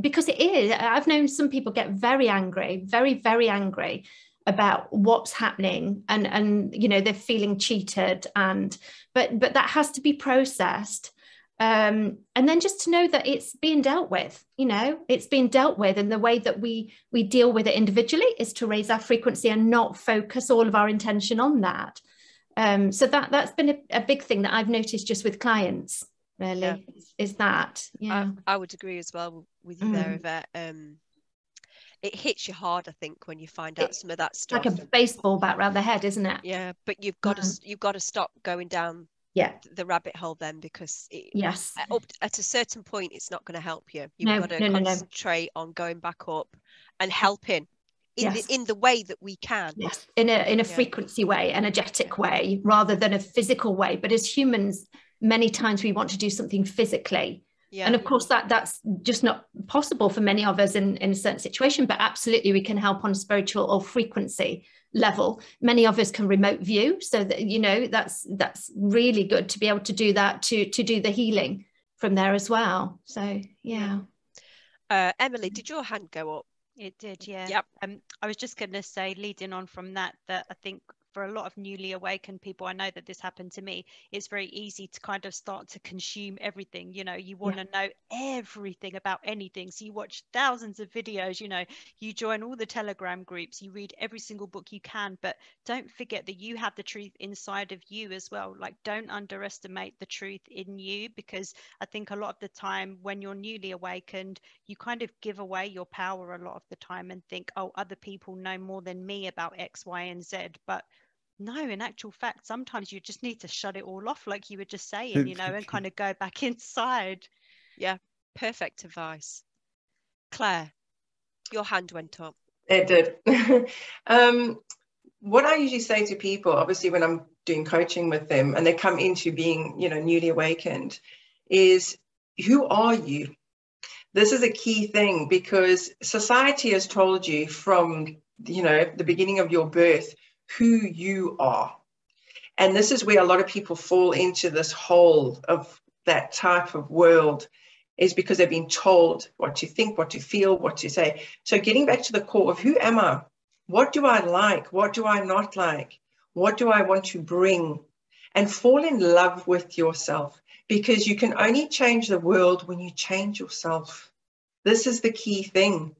because it is, I've known some people get very angry, very, very angry about what's happening, and you know, they're feeling cheated, but that has to be processed. And then just to know that it's being dealt with, you know, it's being dealt with, and the way that we deal with it individually is to raise our frequency and not focus all of our intention on that. So that's been a big thing that I've noticed just with clients, really, is that. Yeah, I would agree as well with you there, Yvette. It hits you hard, I think, when you find out some of that stuff. Like a baseball bat around the head, isn't it? Yeah, but you've got to stop going down the rabbit hole then, because at a certain point it's not going to help you. You've got to concentrate on going back up and helping in the way that we can. Yes, in a frequency way, energetic way, rather than a physical way. But as humans, many times we want to do something physically. Yeah. And of course that's just not possible for many of us in a certain situation, but absolutely we can help on a spiritual or frequency level. Many of us can remote view, so that, you know, that's really good to be able to do that, to do the healing from there as well. So yeah. Emily, did your hand go up? It did, yeah. Yep. I was just going to say, leading on from that I think for a lot of newly awakened people, I know that this happened to me, it's very easy to kind of start to consume everything. You know, you want to know everything about anything. So you watch thousands of videos, you know, you join all the Telegram groups, you read every single book you can, but don't forget that you have the truth inside of you as well. Like, don't underestimate the truth in you, because I think a lot of the time when you're newly awakened, you kind of give away your power a lot of the time and think, oh, other people know more than me about X, Y, and Z. But no, in actual fact, sometimes you just need to shut it all off, like you were just saying, you know, and kind of go back inside. Yeah, perfect advice. Claire, your hand went up. It did. What I usually say to people, obviously when I'm doing coaching with them and they come into being, you know, newly awakened, is who are you? This is a key thing, because society has told you from, you know, the beginning of your birth who you are. And this is where a lot of people fall into this hole of that type of world, is because they've been told what to think, what to feel, what to say. So getting back to the core of who am I? What do I like? What do I not like? What do I want to bring? And fall in love with yourself, because you can only change the world when you change yourself. This is the key thing.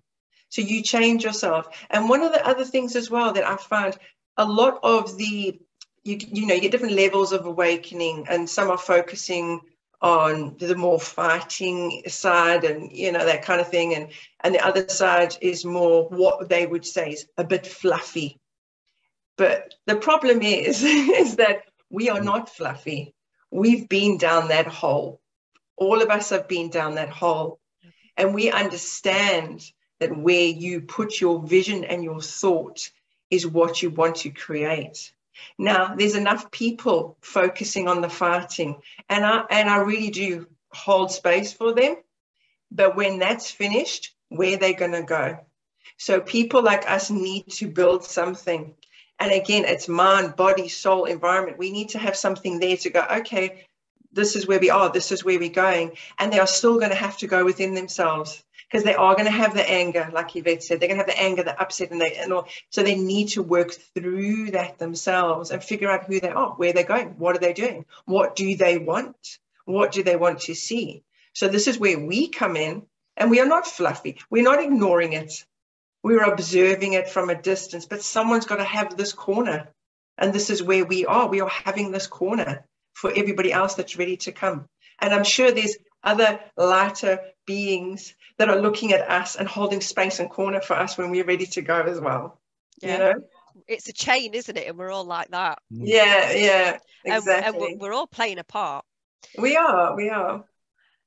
So you change yourself. And one of the other things as well that I found, a lot of the, you know, you get different levels of awakening, and some are focusing on the more fighting side and, you know, that kind of thing. And the other side is more what they would say is a bit fluffy. But the problem is that we are not fluffy. We've been down that hole. All of us have been down that hole. And we understand that where you put your vision and your thought is what you want to create. Now, there's enough people focusing on the fighting, and I really do hold space for them. But when that's finished, where are they going to go? So people like us need to build something. And again, it's mind, body, soul, environment. We need to have something there to go, okay, this is where we are, this is where we're going. And they are still going to have to go within themselves, because they are going to have the anger, like Yvette said, they're going to have the anger, the upset, and all. So they need to work through that themselves and figure out who they are, where they're going, what are they doing, what do they want, what do they want to see. So this is where we come in, and we are not fluffy, we're not ignoring it, we're observing it from a distance, but someone's got to have this corner, and this is where we are having this corner for everybody else that's ready to come. And I'm sure there's other lighter beings that are looking at us and holding space and corner for us when we're ready to go as well. Yeah. You know, it's a chain, isn't it? And we're all like that. Yeah, exactly. And we're all playing a part. We are.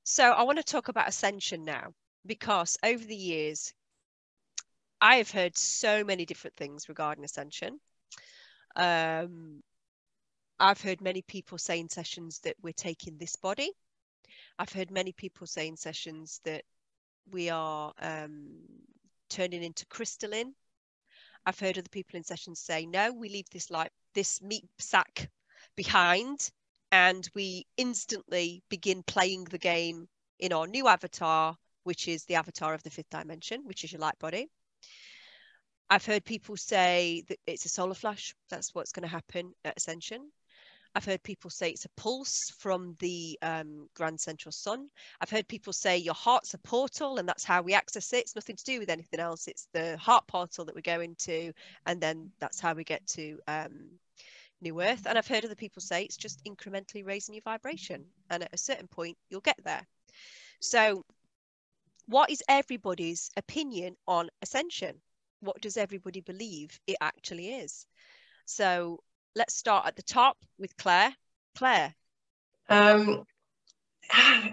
So I want to talk about Ascension now, because over the years, I have heard so many different things regarding Ascension. I've heard many people say in sessions that we're taking this body. I've heard many people say in sessions that we are turning into crystalline. I've heard other people in sessions say, no, we leave this meat sack behind, and we instantly begin playing the game in our new avatar, which is the avatar of the fifth dimension, which is your light body. I've heard people say that it's a solar flash. That's what's going to happen at Ascension. I've heard people say it's a pulse from the Grand Central Sun. I've heard people say your heart's a portal, and that's how we access it. It's nothing to do with anything else. It's the heart portal that we go into, and then that's how we get to New Earth. And I've heard other people say it's just incrementally raising your vibration, and at a certain point you'll get there. So what is everybody's opinion on Ascension? What does everybody believe it actually is? So let's start at the top with Claire. Claire. It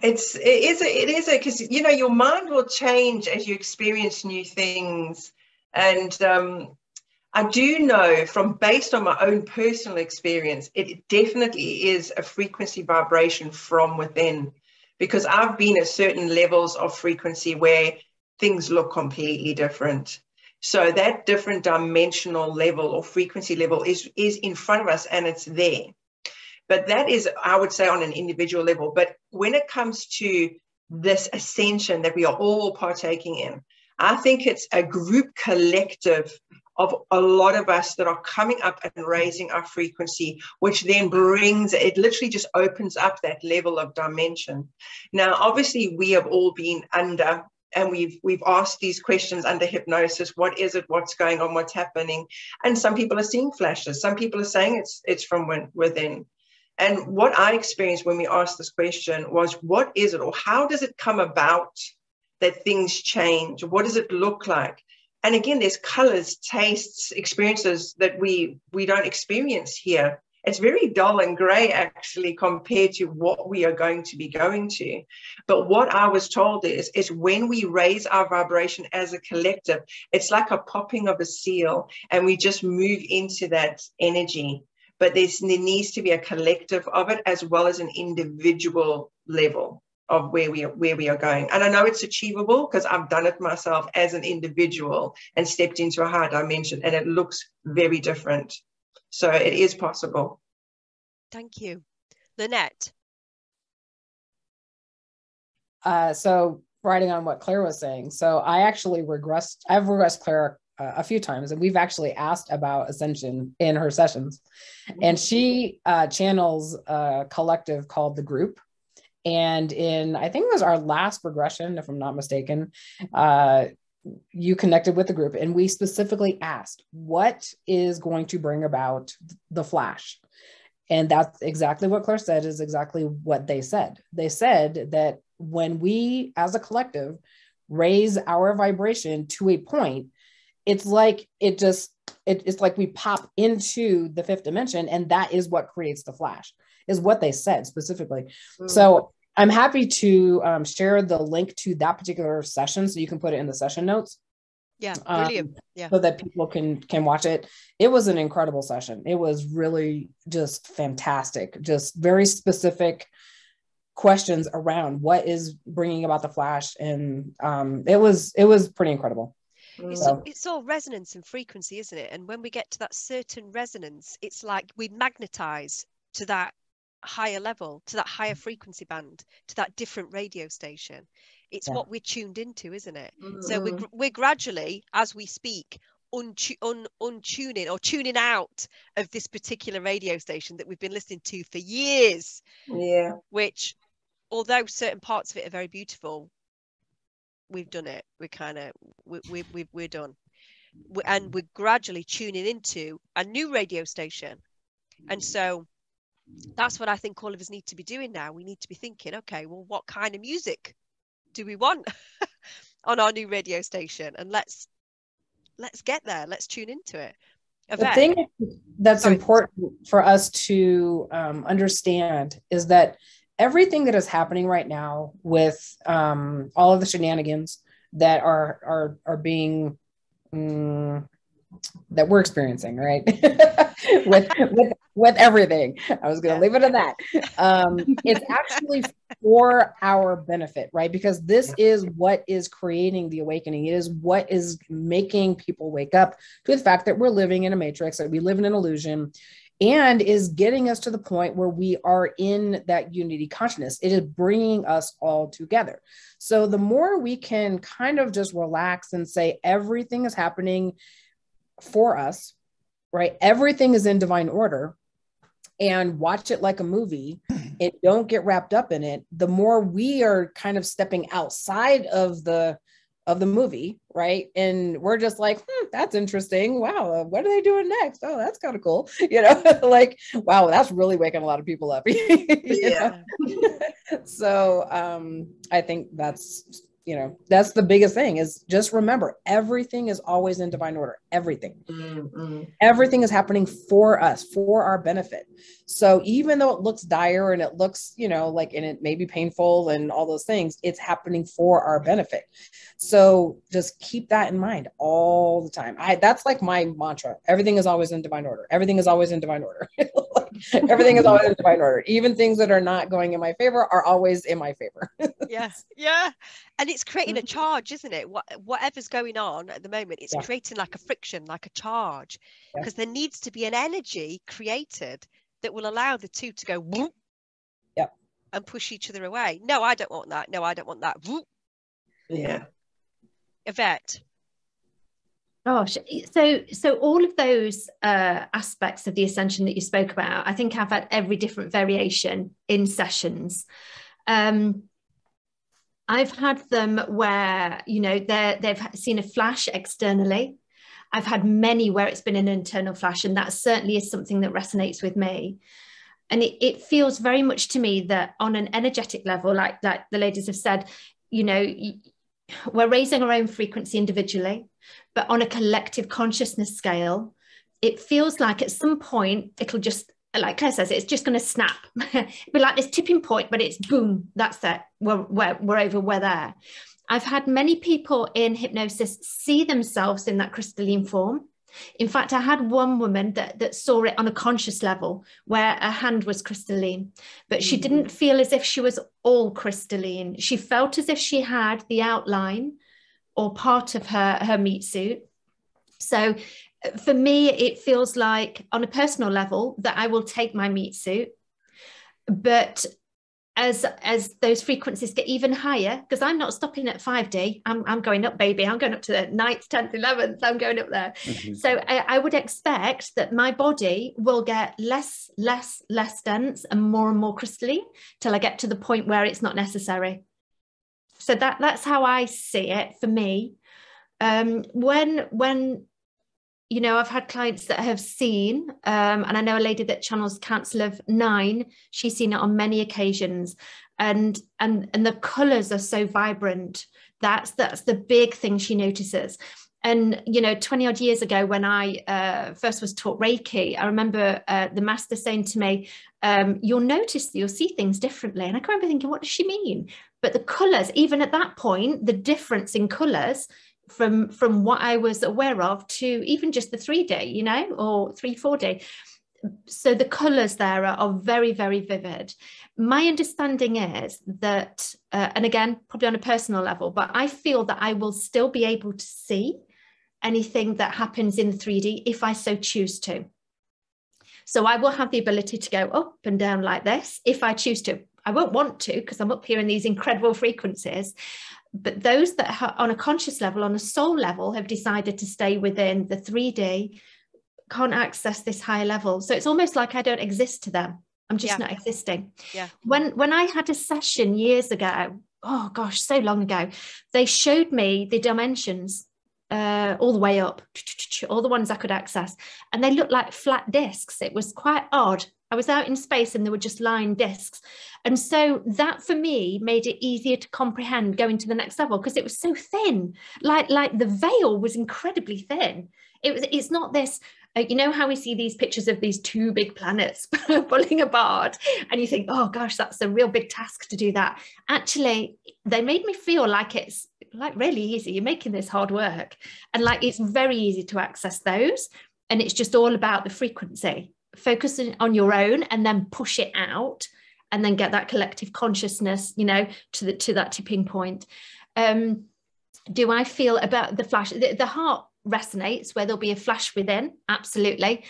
is because your mind will change as you experience new things. And I do know based on my own personal experience, it definitely is a frequency vibration from within, because I've been at certain levels of frequency where things look completely different. So that different dimensional level or frequency level is in front of us, and it's there. But that is, I would say, on an individual level. But when it comes to this ascension that we are all partaking in, I think it's a group collective of a lot of us that are coming up and raising our frequency, which then it literally just opens up that level of dimension. Now, obviously, we have all been under, and we've asked these questions under hypnosis. What is it? What's going on? What's happening? And some people are seeing flashes. Some people are saying it's from within. And what I experienced when we asked this question was, what is it, or how does it come about that things change? What does it look like? And again, there's colors, tastes, experiences that we don't experience here. It's very dull and gray, actually, compared to what we are going to be going to. But what I was told is when we raise our vibration as a collective, it's like a popping of a seal, and we just move into that energy. But there needs to be a collective of it, as well as an individual level of where we are going. And I know it's achievable because I've done it myself as an individual and stepped into a higher dimension, and it looks very different. So it is possible. Thank you. Lanette. So writing on what Claire was saying. So I've regressed Claire a few times, and we've actually asked about Ascension in her sessions. And she channels a collective called The Group. And I think it was our last regression, if I'm not mistaken, you connected with the group, and we specifically asked, what is going to bring about the flash? And that's exactly what Claire said, is exactly what they said. They said that when we, as a collective, raise our vibration to a point, it's like it's like we pop into the fifth dimension, and that is what creates the flash, is what they said specifically. So I'm happy to share the link to that particular session, so you can put it in the session notes. Yeah, brilliant. So that people can watch it. It was an incredible session. It was really just fantastic. Just very specific questions around what is bringing about the flash, and it was pretty incredible. It's all resonance and frequency, isn't it? And when we get to that certain resonance, it's like we magnetize to that higher level, to that higher frequency band, to that different radio station. It's what we're tuned into, isn't it? So we're gradually, as we speak, untuning or tuning out of this particular radio station that we've been listening to for years. Yeah. Which, although certain parts of it are very beautiful, we've done it. We're done. And we're gradually tuning into a new radio station. And so that's what I think all of us need to be doing now. We need to be thinking, okay, well, what kind of music do we want on our new radio station? And let's get there. Let's tune into it. The thing that's important for us to understand is that everything that is happening right now with all of the shenanigans that are being that we're experiencing, right? with everything. I was going to leave it at that. It's actually for our benefit, right? Because this is what is creating the awakening. It is what is making people wake up to the fact that we're living in a matrix, that we live in an illusion, and is getting us to the point where we are in that unity consciousness. It is bringing us all together. So the more we can kind of just relax and say everything is happening for us, right? Everything is in divine order, and watch it like a movie and don't get wrapped up in it, the more we are kind of stepping outside of the movie, right? And we're just like, that's interesting. Wow, what are they doing next? Oh, that's kind of cool. You know, like, wow, that's really waking a lot of people up. Yeah. So I think that's, you know, that's the biggest thing, is just remember, everything is always in divine order. Everything. Everything is happening for us, for our benefit. So even though it looks dire and it looks, you know, like, and it may be painful and all those things, it's happening for our benefit. So just keep that in mind all the time. That's like my mantra. Everything is always in divine order. Everything is always in divine order. Everything is always in divine order. Even things that are not going in my favor are always in my favor. Yeah. And it's creating a charge, isn't it? Whatever's going on at the moment, it's creating like a friction, like a charge, because there needs to be an energy created that will allow the two to go whoop, and push each other away. No, I don't want that. No, I don't want that. Whoop. Yeah. Yvette. Gosh, so all of those aspects of the ascension that you spoke about, I think I've had every different variation in sessions. I've had them where, you know, they've seen a flash externally. I've had many where it's been an internal flash, and that certainly is something that resonates with me. And it feels very much to me that on an energetic level, like the ladies have said, you know, we're raising our own frequency individually, but on a collective consciousness scale, it feels like at some point it'll just, like Claire says, it's just going to snap. It'll be like this tipping point, but it's boom, that's it. We're over, we're there. I've had many people in hypnosis see themselves in that crystalline form. In fact, I had one woman that saw it on a conscious level where her hand was crystalline, but she didn't feel as if she was all crystalline. She felt as if she had the outline or part of her meat suit. So for me, it feels like on a personal level that I will take my meat suit, but as those frequencies get even higher, because I'm not stopping at 5D, I'm going up, baby. I'm going up to the 9th, 10th, 11th. I'm going up there. So I would expect that my body will get less dense and more crystalline till I get to the point where it's not necessary. So that's how I see it for me. When you know, I've had clients that have seen, and I know a lady that channels Council of 9, she's seen it on many occasions, and the colours are so vibrant. That's the big thing she notices. And, you know, 20 odd years ago when I first was taught Reiki, I remember the master saying to me, you'll see things differently. And I can remember thinking, what does she mean? But the colours, even at that point, the difference in colours from what I was aware of to even just the 3D, you know, or 3-4D. So the colours there are very, very vivid. My understanding is that, and again, probably on a personal level, but I feel that I will still be able to see anything that happens in 3D if I so choose to. So I will have the ability to go up and down like this if I choose to. I won't want to because I'm up here in these incredible frequencies. But those that are on a conscious level, on a soul level, have decided to stay within the 3D, can't access this higher level. So it's almost like I don't exist to them. I'm just not existing. Yeah. When I had a session years ago, oh gosh, so long ago, they showed me the dimensions all the way up, all the ones I could access, and they looked like flat discs. It was quite odd. I was out in space and they were just line discs, and so that for me made it easier to comprehend going to the next level because it was so thin, like the veil was incredibly thin. It's not this, you know how we see these pictures of these two big planets pulling apart and you think, oh gosh, that's a real big task to do that. Actually, they made me feel like it's like really easy. You're making this hard work, and like it's very easy to access those, and it's just all about the frequency, focusing on your own and then push it out and then get that collective consciousness, you know, to that tipping point. Do I feel about the flash? The heart resonates where there'll be a flash within, absolutely.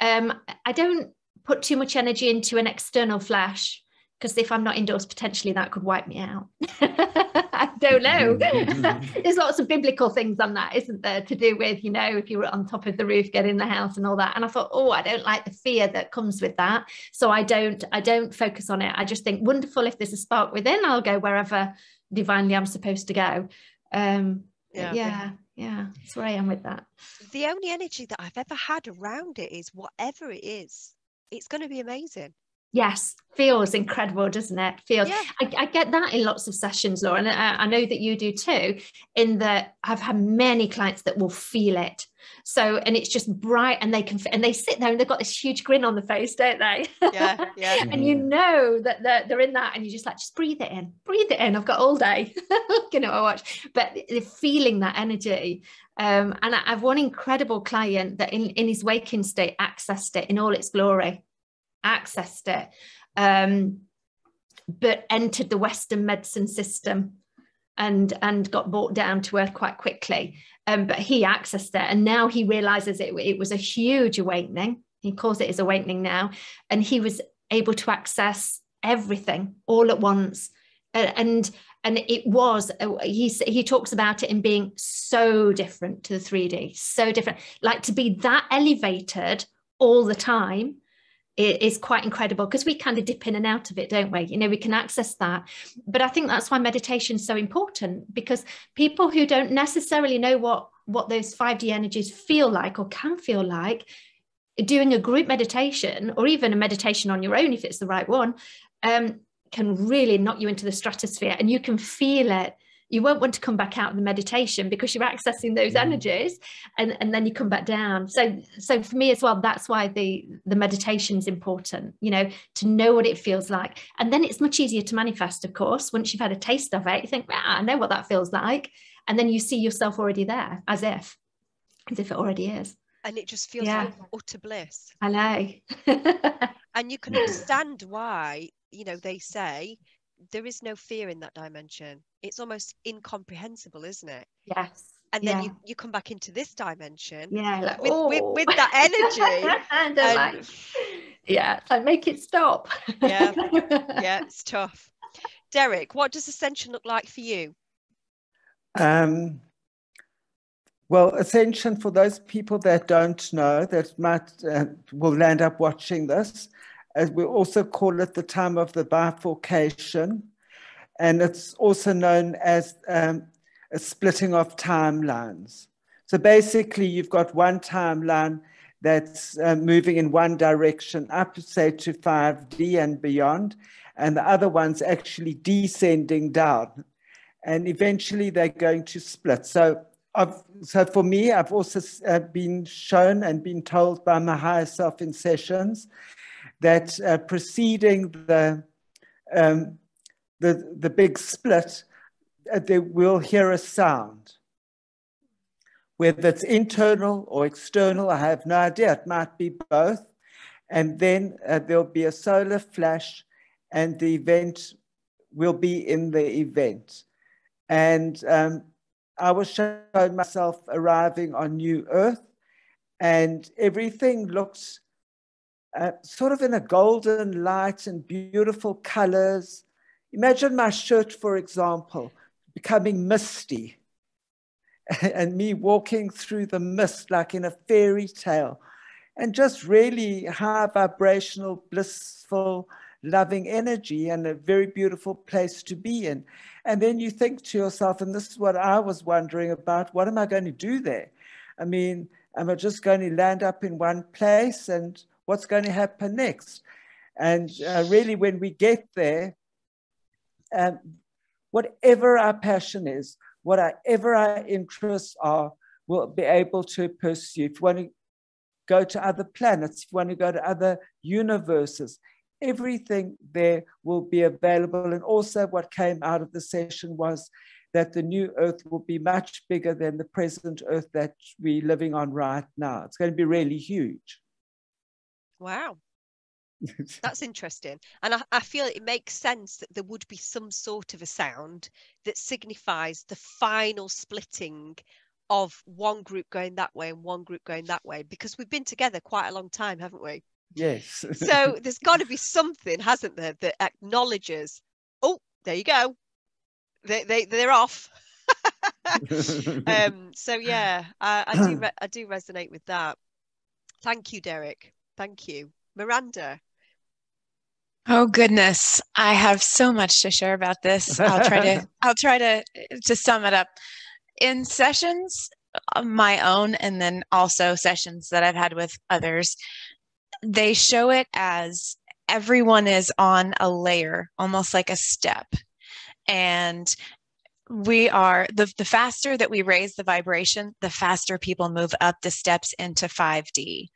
I don't put too much energy into an external flash because if I'm not indoors, potentially that could wipe me out. I don't know. There's lots of biblical things on that, isn't there, to do with, you know, if you were on top of the roof, get in the house and all that. And I thought, oh, I don't like the fear that comes with that. So I don't focus on it. I just think, wonderful, if there's a spark within, I'll go wherever divinely I'm supposed to go. Yeah, that's where I am with that. The only energy that I've ever had around it is whatever it is, it's going to be amazing. Yes, feels incredible, doesn't it? Feels. Yeah. I get that in lots of sessions, Laura, and I know that you do too, in that I've had many clients that will feel it. So, and it's just bright, and they sit there and they've got this huge grin on the face, don't they? Yeah. And you know that they're in that, and you just like, just breathe it in. I've got all day, you know, I watch, but they're feeling that energy. And I've one incredible client that in his waking state accessed it in all its glory. Accessed it, but entered the Western medicine system and got brought down to earth quite quickly. But he accessed it, and now he realizes it was a huge awakening. He calls it his awakening now, and he was able to access everything all at once. And it was, he talks about it in being so different to the 3D, so different, like to be that elevated all the time. It is quite incredible because we kind of dip in and out of it, don't we? You know, we can access that. But I think that's why meditation is so important, because people who don't necessarily know what those 5D energies feel like or can feel like, doing a group meditation or even a meditation on your own, if it's the right one, can really knock you into the stratosphere, and you can feel it. You won't want to come back out of the meditation because you're accessing those energies, and then you come back down. So for me as well, that's why the meditation is important, you know, to know what it feels like. And then it's much easier to manifest, of course. Once you've had a taste of it, you think, I know what that feels like. And then you see yourself already there, as if it already is. And it just feels like utter bliss. I know. And you can understand why, you know, they say there is no fear in that dimension. It's almost incomprehensible, isn't it? Yes. And then you come back into this dimension, like, with that energy. and like make it stop. Yeah, it's tough. Derek, what does Ascension look like for you? Well, Ascension, for those people that don't know, that might will end up watching this, as we also call it the time of the bifurcation. And it's also known as a splitting of timelines. So basically, you've got one timeline that's moving in one direction up, say, to 5D and beyond, and the other one's actually descending down. And eventually, they're going to split. So for me, I've also been shown and been told by my higher self in sessions that preceding the big split, they will hear a sound. Whether it's internal or external, I have no idea. It might be both. And then there'll be a solar flash, and the event will be in the event. And I was showing myself arriving on New Earth, and everything looks sort of in a golden light and beautiful colors. Imagine my shirt, for example, becoming misty and me walking through the mist like in a fairy tale, and just really high vibrational, blissful, loving energy, and a very beautiful place to be in. And then you think to yourself, and this is what I was wondering about, what am I going to do there? I mean, am I just going to land up in one place, and what's going to happen next? And really, when we get there, whatever our passion is, whatever our interests are, we'll be able to pursue. If you want to go to other planets, if you want to go to other universes, everything there will be available. And also what came out of the session was that the new Earth will be much bigger than the present Earth that we're living on right now. It's going to be really huge. Wow. That's interesting. And I feel it makes sense that there would be some sort of a sound that signifies the final splitting of one group going that way and one group going that way, because we've been together quite a long time, haven't we? Yes. So there's got to be something, hasn't there, that acknowledges, oh, there you go. They're off. So yeah, I do resonate with that. Thank you, Derek. Thank you. Miranda. Oh goodness, I have so much to share about this. I'll try to sum it up. In sessions, my own, and then also sessions that I've had with others, they show it as everyone is on a layer, almost like a step. And we are, the faster that we raise the vibration, the faster people move up the steps into 5D.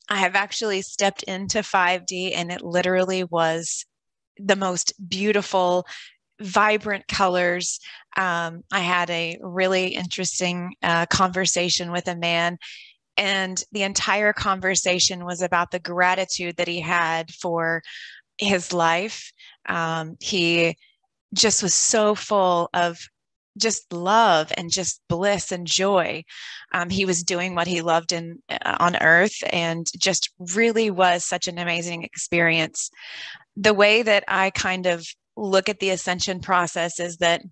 I have actually stepped into 5D, and it literally was the most beautiful, vibrant colors. I had a really interesting conversation with a man, and the entire conversation was about the gratitude that he had for his life. He just was so full of just love and just bliss and joy. He was doing what he loved on earth, and just really was such an amazing experience. The way that I kind of look at the ascension process is that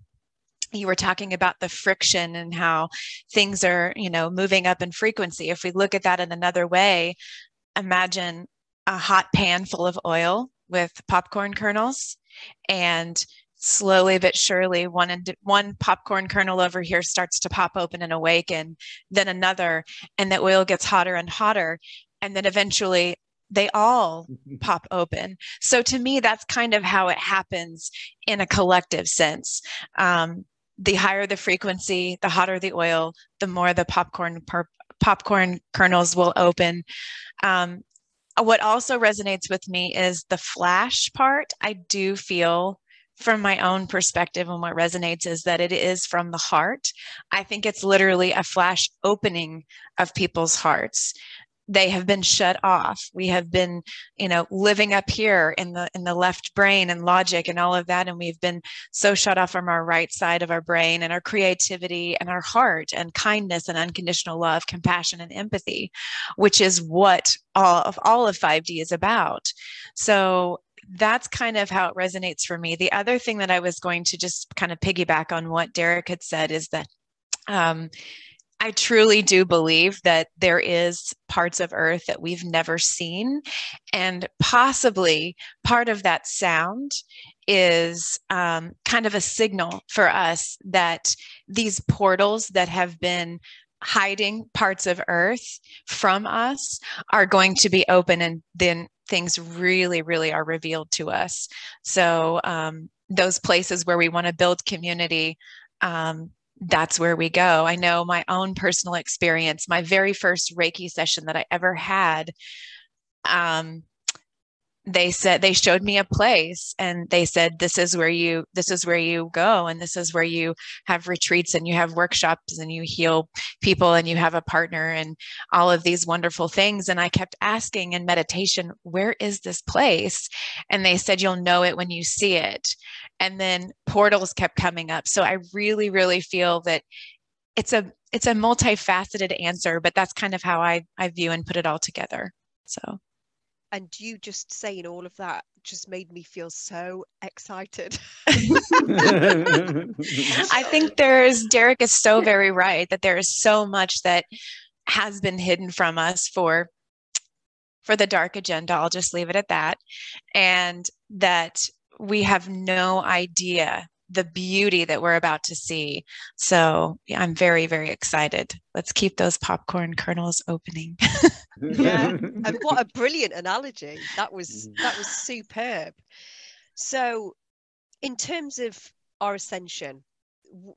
you were talking about the friction and how things are, moving up in frequency. If we look at that in another way, imagine a hot pan full of oil with popcorn kernels, and slowly but surely one popcorn kernel over here starts to pop open and awaken, then another, and the oil gets hotter and hotter, and then eventually they all pop open. So to me, that's kind of how it happens in a collective sense. The higher the frequency, the hotter the oil, the more the popcorn kernels will open. What also resonates with me is the flash part. I do feel, from my own perspective, and what resonates is that it is from the heart. I think it's literally a flash opening of people's hearts. They have been shut off. We have been, living up here in the left brain and logic and all of that. And we've been so shut off from our right side of our brain and our creativity and our heart and kindness and unconditional love, compassion and empathy, which is what all of 5D is about. So that's kind of how it resonates for me. The other thing that I was going to just kind of piggyback on what Derek had said is that I truly do believe that there is parts of Earth that we've never seen. And possibly part of that sound is kind of a signal for us that these portals that have been hiding parts of Earth from us are going to be open, and then things really, really are revealed to us. So those places where we want to build community, that's where we go. I know my own personal experience, my very first Reiki session that I ever had, they showed me a place, and they said, this is where you go, and this is where you have retreats and you have workshops and you heal people and you have a partner and all of these wonderful things. And I kept asking in meditation, where is this place? And they said, you'll know it when you see it. and then portals kept coming up. So I really, really feel that it's a multifaceted answer, but that's kind of how I view and put it all together. So. And you just saying all of that just made me feel so excited. I think Derek is so very right that there is so much that has been hidden from us for the dark agenda. I'll just leave it at that. And that we have no idea the beauty that we're about to see. So yeah, I'm very, very excited. Let's keep those popcorn kernels opening. Yeah, and what a brilliant analogy. That was superb. So in terms of our ascension,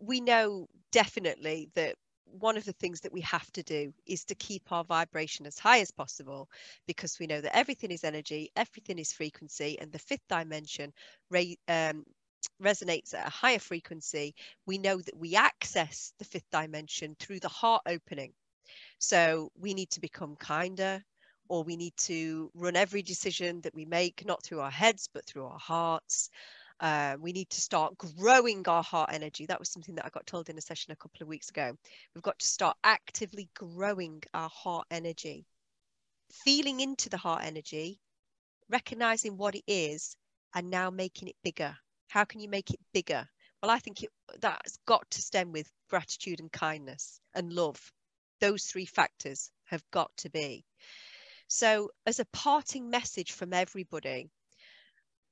we know definitely that one of the things that we have to do is to keep our vibration as high as possible, because we know that everything is energy, everything is frequency, and the fifth dimension resonates at a higher frequency. We know that we access the fifth dimension through the heart opening. So we need to become kinder, or we need to run every decision that we make, not through our heads, but through our hearts. We need to start growing our heart energy. That was something that I got told in a session a couple of weeks ago. We've got to start actively growing our heart energy, feeling into the heart energy, recognizing what it is, and now making it bigger. How can you make it bigger? Well, I think that's got to stem with gratitude and kindness and love. Those three factors have got to be. So as a parting message from everybody,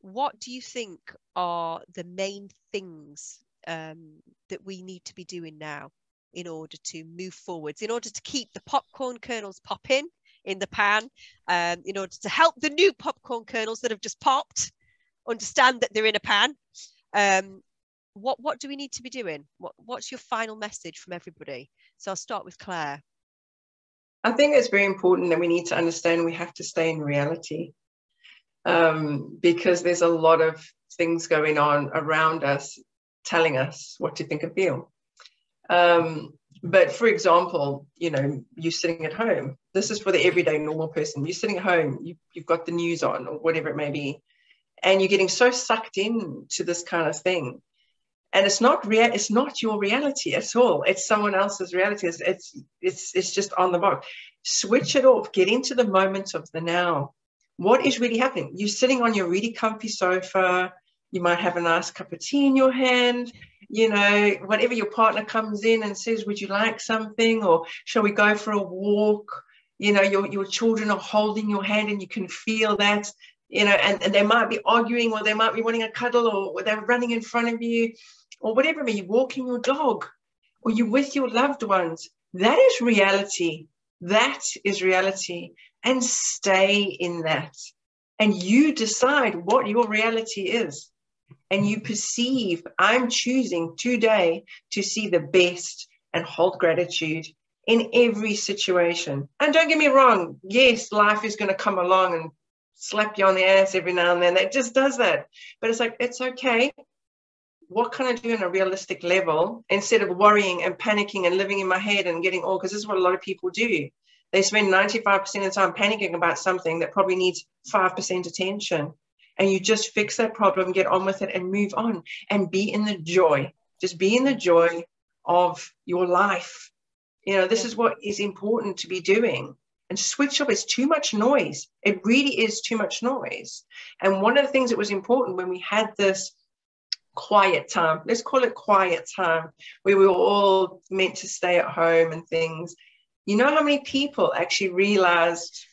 what do you think are the main things that we need to be doing now in order to move forwards, in order to keep the popcorn kernels popping in the pan, in order to help the new popcorn kernels that have just popped understand that they're in a pan? What do we need to be doing? What's your final message from everybody? So I'll start with Claire. I think it's very important that we need to understand we have to stay in reality, because there's a lot of things going on around us telling us what to think and feel. But for example, you're sitting at home. This is for the everyday normal person. You're sitting at home, you've got the news on or whatever it may be, and you're getting so sucked into this kind of thing. And it's not your reality at all. It's someone else's reality. It's just on the box. Switch it off. Get into the moment of the now. What is really happening? You're sitting on your really comfy sofa. You might have a nice cup of tea in your hand. Whatever your partner comes in and says, would you like something? Or shall we go for a walk? Your children are holding your hand and you can feel that, and they might be arguing, or they might be wanting a cuddle, or they're running in front of you, or whatever. You're walking your dog, or you're with your loved ones. That is reality. That is reality. And stay in that. And you decide what your reality is. And you perceive, I'm choosing today to see the best and hold gratitude in every situation. And don't get me wrong, yes, life is going to come along and slap you on the ass every now and then. It just does that. But it's like, it's okay. What can I do on a realistic level, instead of worrying and panicking and living in my head and getting all, because this is what a lot of people do. They spend 95% of the time panicking about something that probably needs 5% attention. And you just fix that problem, get on with it, and move on, and be in the joy. Just be in the joy of your life. This is what is important to be doing. And switch off. It's too much noise. It really is too much noise. And one of the things that was important when we had this quiet time, let's call it quiet time, where we were all meant to stay at home and things, you know how many people actually realized,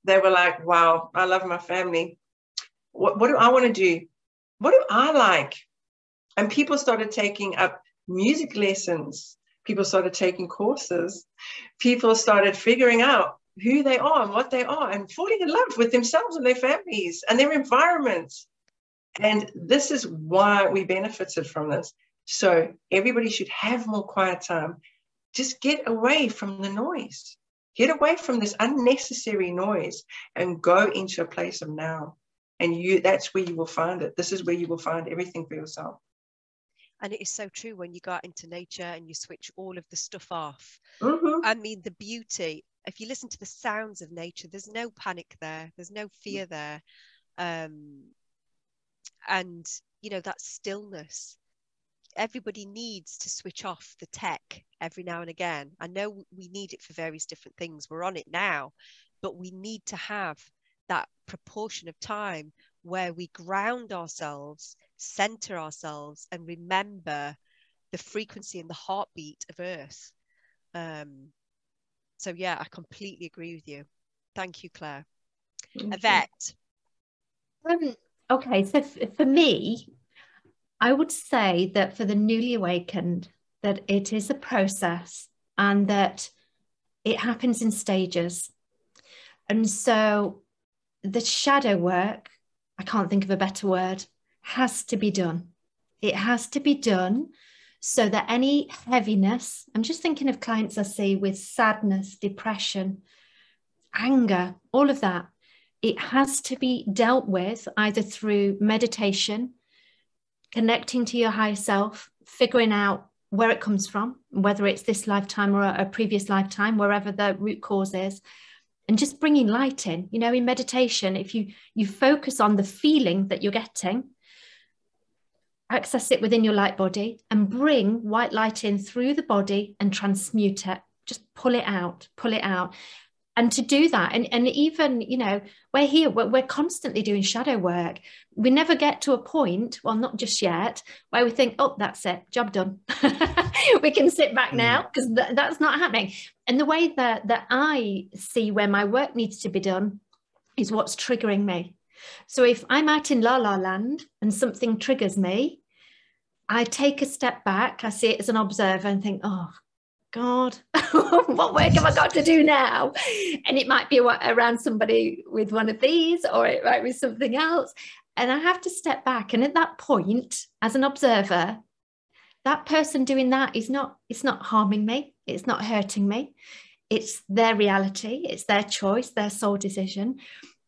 they were like, wow, I love my family. What do I want to do? What do I like? And people started taking up music lessons. People started taking courses. People started figuring out who they are and what they are, and falling in love with themselves and their families and their environments. And this is why we benefited from this. So everybody should have more quiet time. Just get away from the noise. Get away from this unnecessary noise and go into a place of now. And that's where you will find it. This is where you will find everything for yourself. And it is so true when you go out into nature and you switch all of the stuff off. Mm-hmm. I mean, the beauty, if you listen to the sounds of nature, there's no panic there. There's no fear there. And you know, that stillness. Everybody needs to switch off the tech every now and again. I know we need it for various different things. We're on it now, but we need to have that proportion of time where we ground ourselves, center ourselves, and remember the frequency and the heartbeat of Earth. So yeah, I completely agree with you. Thank you, Claire. Yvette. Okay, so for me, I would say that for the newly awakened, that it is a process and that it happens in stages. And so the shadow work, I can't think of a better word, has to be done. It has to be done so that any heaviness, I'm just thinking of clients I see with sadness, depression, anger, all of that, it has to be dealt with either through meditation, connecting to your higher self, figuring out where it comes from, whether it's this lifetime or a previous lifetime, wherever the root cause is, and just bringing light in. You know, in meditation, if you focus on the feeling that you're getting, access it within your light body and bring white light in through the body and transmute it, just pull it out. And to do that, and even, you know, we're constantly doing shadow work. We never get to a point, well, not just yet, where we think, oh, that's it, job done. We can sit back now, because that's not happening. And the way that I see where my work needs to be done is what's triggering me. So if I'm out in la la land and something triggers me, I take a step back, I see it as an observer and think, oh, God, what work have I got to do now? And it might be around somebody with one of these, or it might be something else. And I have to step back. And at that point, as an observer, that person doing that it's not harming me. It's not hurting me. It's their reality. It's their choice, their soul decision.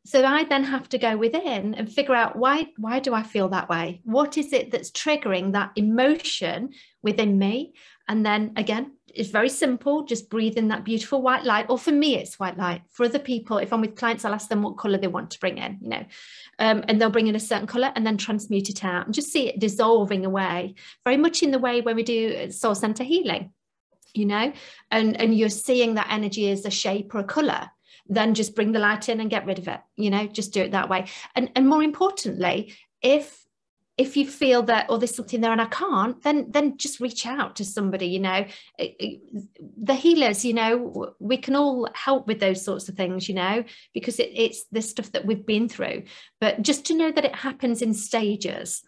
So I then have to go within and figure out why do I feel that way? What is it that's triggering that emotion within me? And then again, it's very simple. Just breathe in that beautiful white light. Or for me, it's white light. For other people, if I'm with clients, I'll ask them what color they want to bring in, you know, and they'll bring in a certain color and then transmute it out and just see it dissolving away, very much in the way when we do soul center healing, you know, and you're seeing that energy as a shape or a color. Then just bring the light in and get rid of it, you know, just do it that way. And more importantly, if you feel that, oh, there's something there and I can't, then just reach out to somebody, you know. The healers, you know, we can all help with those sorts of things, you know, because it's the stuff that we've been through. But just to know that it happens in stages,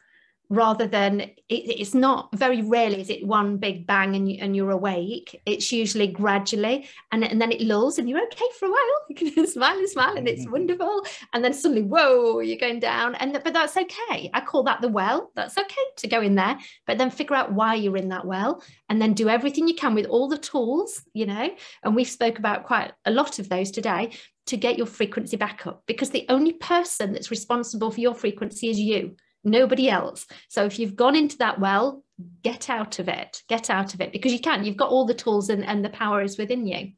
rather than it's not, very rarely is it one big bang and you're awake. It's usually gradually and then it lulls and you're okay for a while. You can smile and it's wonderful, and then suddenly, whoa, you're going down. But that's okay. I call that the well. That's okay to go in there, but then figure out why you're in that well, and then do everything you can with all the tools, you know, and we've spoke about quite a lot of those today, to get your frequency back up, because the only person that's responsible for your frequency is you, nobody else. So if you've gone into that well, get out of it, because you can. You've got all the tools and the power is within you.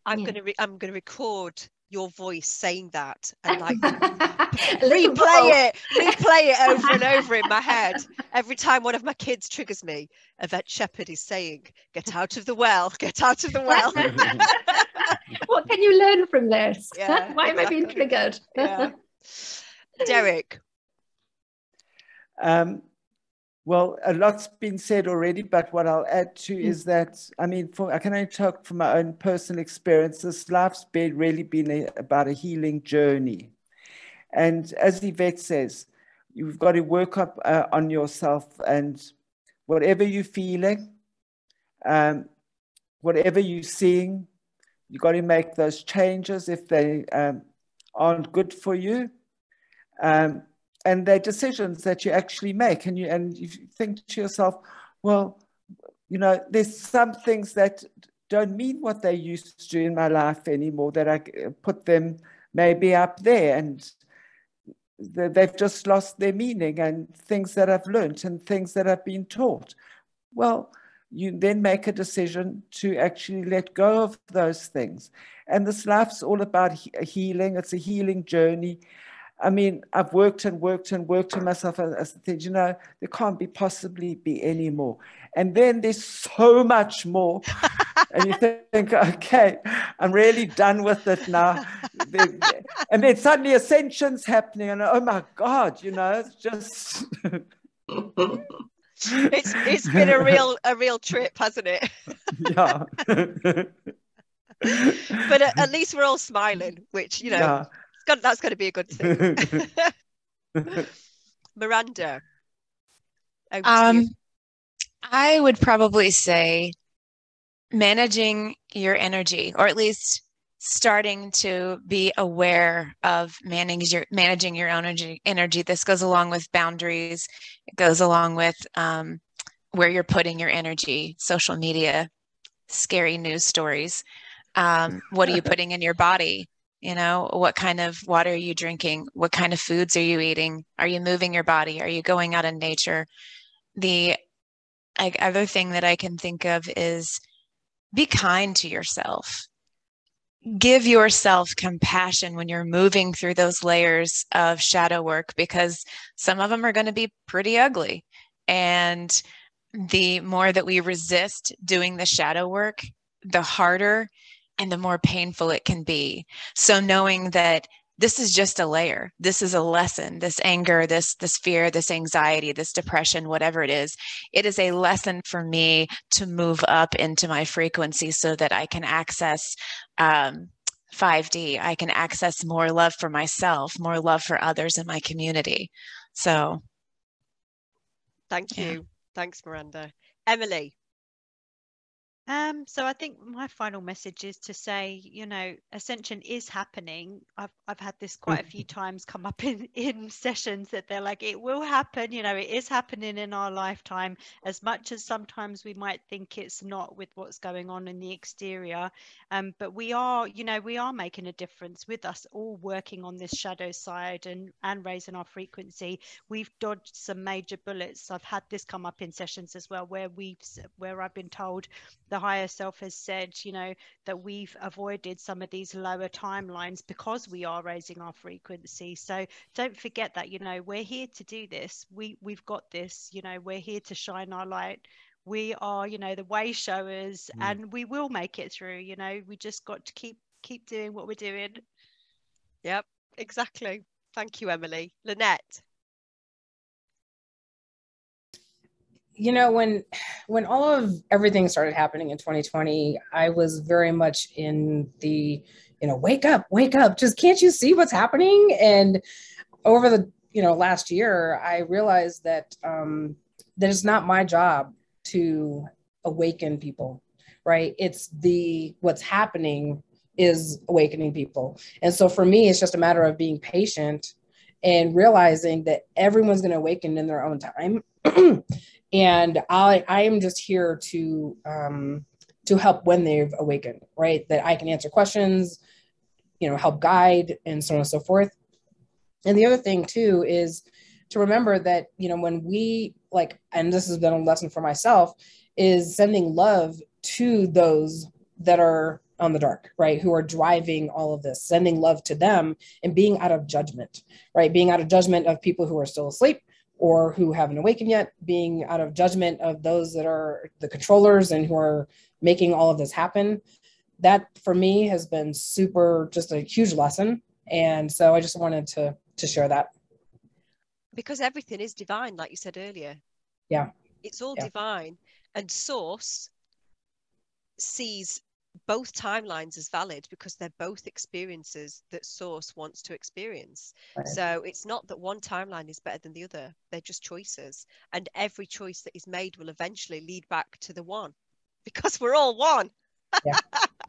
I'm going to record your voice saying that and like replay it over and over in my head. Every time one of my kids triggers me, Yvette Shepherd is saying, get out of the well, get out of the well. What can you learn from this? Yeah, why am I being triggered? Yeah. Derek. Well, a lot's been said already, but what I'll add to is that, I mean, I can only talk from my own personal experience. This life's really been about a healing journey. And as Yvette says, you've got to work up on yourself, and whatever you're feeling, whatever you're seeing, you've got to make those changes if they aren't good for you. And they're decisions that you actually make, and you think to yourself, well, you know, there's some things that don't mean what they used to in my life anymore, that I put them maybe up there, and they've just lost their meaning, and things that I've learned and things that I've been taught. Well, you then make a decision to actually let go of those things. And this life's all about healing. It's a healing journey. I mean, I've worked and worked and worked on myself. And I said, you know, there can't possibly be any more. And then there's so much more. And you think, okay, I'm really done with it now. And then suddenly Ascension's happening. And oh my God, you know, it's just... it's been a real trip, hasn't it? Yeah. But at least we're all smiling, which, you know, yeah. that's going to be a good thing. Miranda, over to you. I would probably say managing your energy, or at least starting to be aware of managing your energy. This goes along with boundaries. It goes along with where you're putting your energy, social media, scary news stories. What are you putting in your body? You know, what kind of water are you drinking? What kind of foods are you eating? Are you moving your body? Are you going out in nature? The other thing that I can think of is be kind to yourself. Give yourself compassion when you're moving through those layers of shadow work, because some of them are going to be pretty ugly. And the more that we resist doing the shadow work, the harder and the more painful it can be. So knowing that this is just a layer, this is a lesson, this anger, this fear, this anxiety, this depression, whatever it is a lesson for me to move up into my frequency so that I can access 5D. I can access more love for myself, more love for others in my community. So thank you. Thanks, Miranda. Emily. So I think my final message is to say, you know, Ascension is happening. I've had this quite a few times come up in sessions that they're like, it will happen, you know, it is happening in our lifetime, as much as sometimes we might think it's not with what's going on in the exterior. But we are, you know, we are making a difference with us all working on this shadow side and raising our frequency. We've dodged some major bullets. I've had this come up in sessions as well, where I've been told the higher self has said, you know, that we've avoided some of these lower timelines because we are raising our frequency. So don't forget that, you know, we're here to do this. We've got this, you know, we're here to shine our light. We are, you know, the way showers, and we will make it through. You know, we just got to keep doing what we're doing. Yep, exactly. Thank you, Emily. Lanette. You know, when all of everything started happening in 2020, I was very much in the, you know, wake up, just can't you see what's happening? And over the, you know, last year, I realized that that it's not my job to awaken people, right? It's what's happening is awakening people. And so for me, it's just a matter of being patient and realizing that everyone's going to awaken in their own time. And I am just here to help when they've awakened, right? That I can answer questions, you know, help guide, and so on and so forth. And the other thing too is to remember that, you know, when we and this has been a lesson for myself, is sending love to those that are on the dark, right? Who are driving all of this, sending love to them and being out of judgment, right? Being out of judgment of people who are still asleep or who haven't awakened yet, being out of judgment of those that are the controllers and who are making all of this happen. That for me has been just a huge lesson. And so I just wanted to share that. Because everything is divine, like you said earlier. Yeah. It's all divine. And Source sees both timelines as valid because they're both experiences that Source wants to experience. Right. So it's not that one timeline is better than the other. They're just choices. And every choice that is made will eventually lead back to the one, because we're all one. Yeah.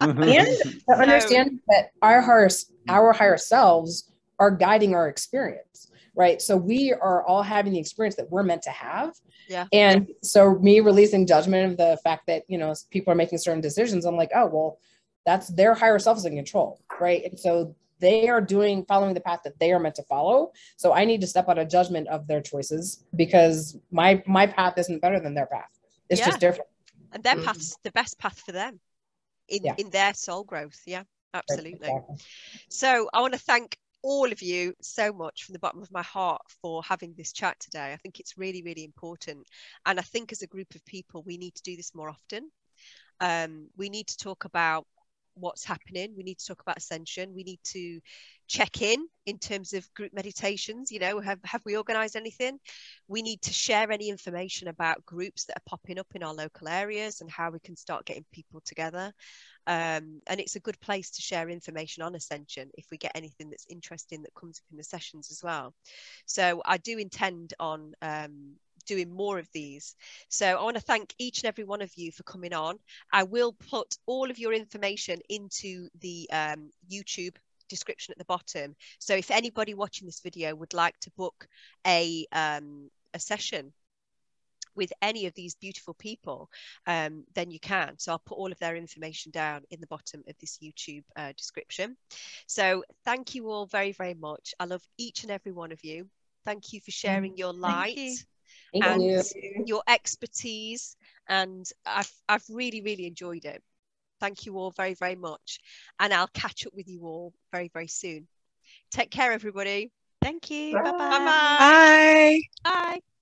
And to understand that our higher selves are guiding our experience, right? So we are all having the experience that we're meant to have. Yeah. And so me releasing judgment of the fact that, you know, people are making certain decisions, I'm like, oh, well, that's their higher self is in control, right? And so they are following the path that they are meant to follow. So I need to step out of judgment of their choices because my path isn't better than their path. It's just different. And their path's the best path for them in their soul growth. Yeah, absolutely. Exactly. So I want to thank all of you so much from the bottom of my heart for having this chat today. I think it's really, really important. And I think as a group of people, we need to do this more often. We need to talk about what's happening. We need to talk about Ascension. We need to check in terms of group meditations. You know, have we organized anything? We need to share any information about groups that are popping up in our local areas and how we can start getting people together. And it's a good place to share information on Ascension if we get anything that's interesting that comes up in the sessions as well. So I do intend on doing more of these. So I want to thank each and every one of you for coming on. I will put all of your information into the YouTube description at the bottom. So if anybody watching this video would like to book a session with any of these beautiful people, then you can. So I'll put all of their information down in the bottom of this YouTube description. So thank you all very, very much. I love each and every one of you. Thank you for sharing your light. Thank you. Your expertise, and I've really, really enjoyed it. Thank you all very, very much, and I'll catch up with you all very, very soon. Take care, everybody. Thank you. Bye. Bye-bye. Bye-bye. Bye. Bye.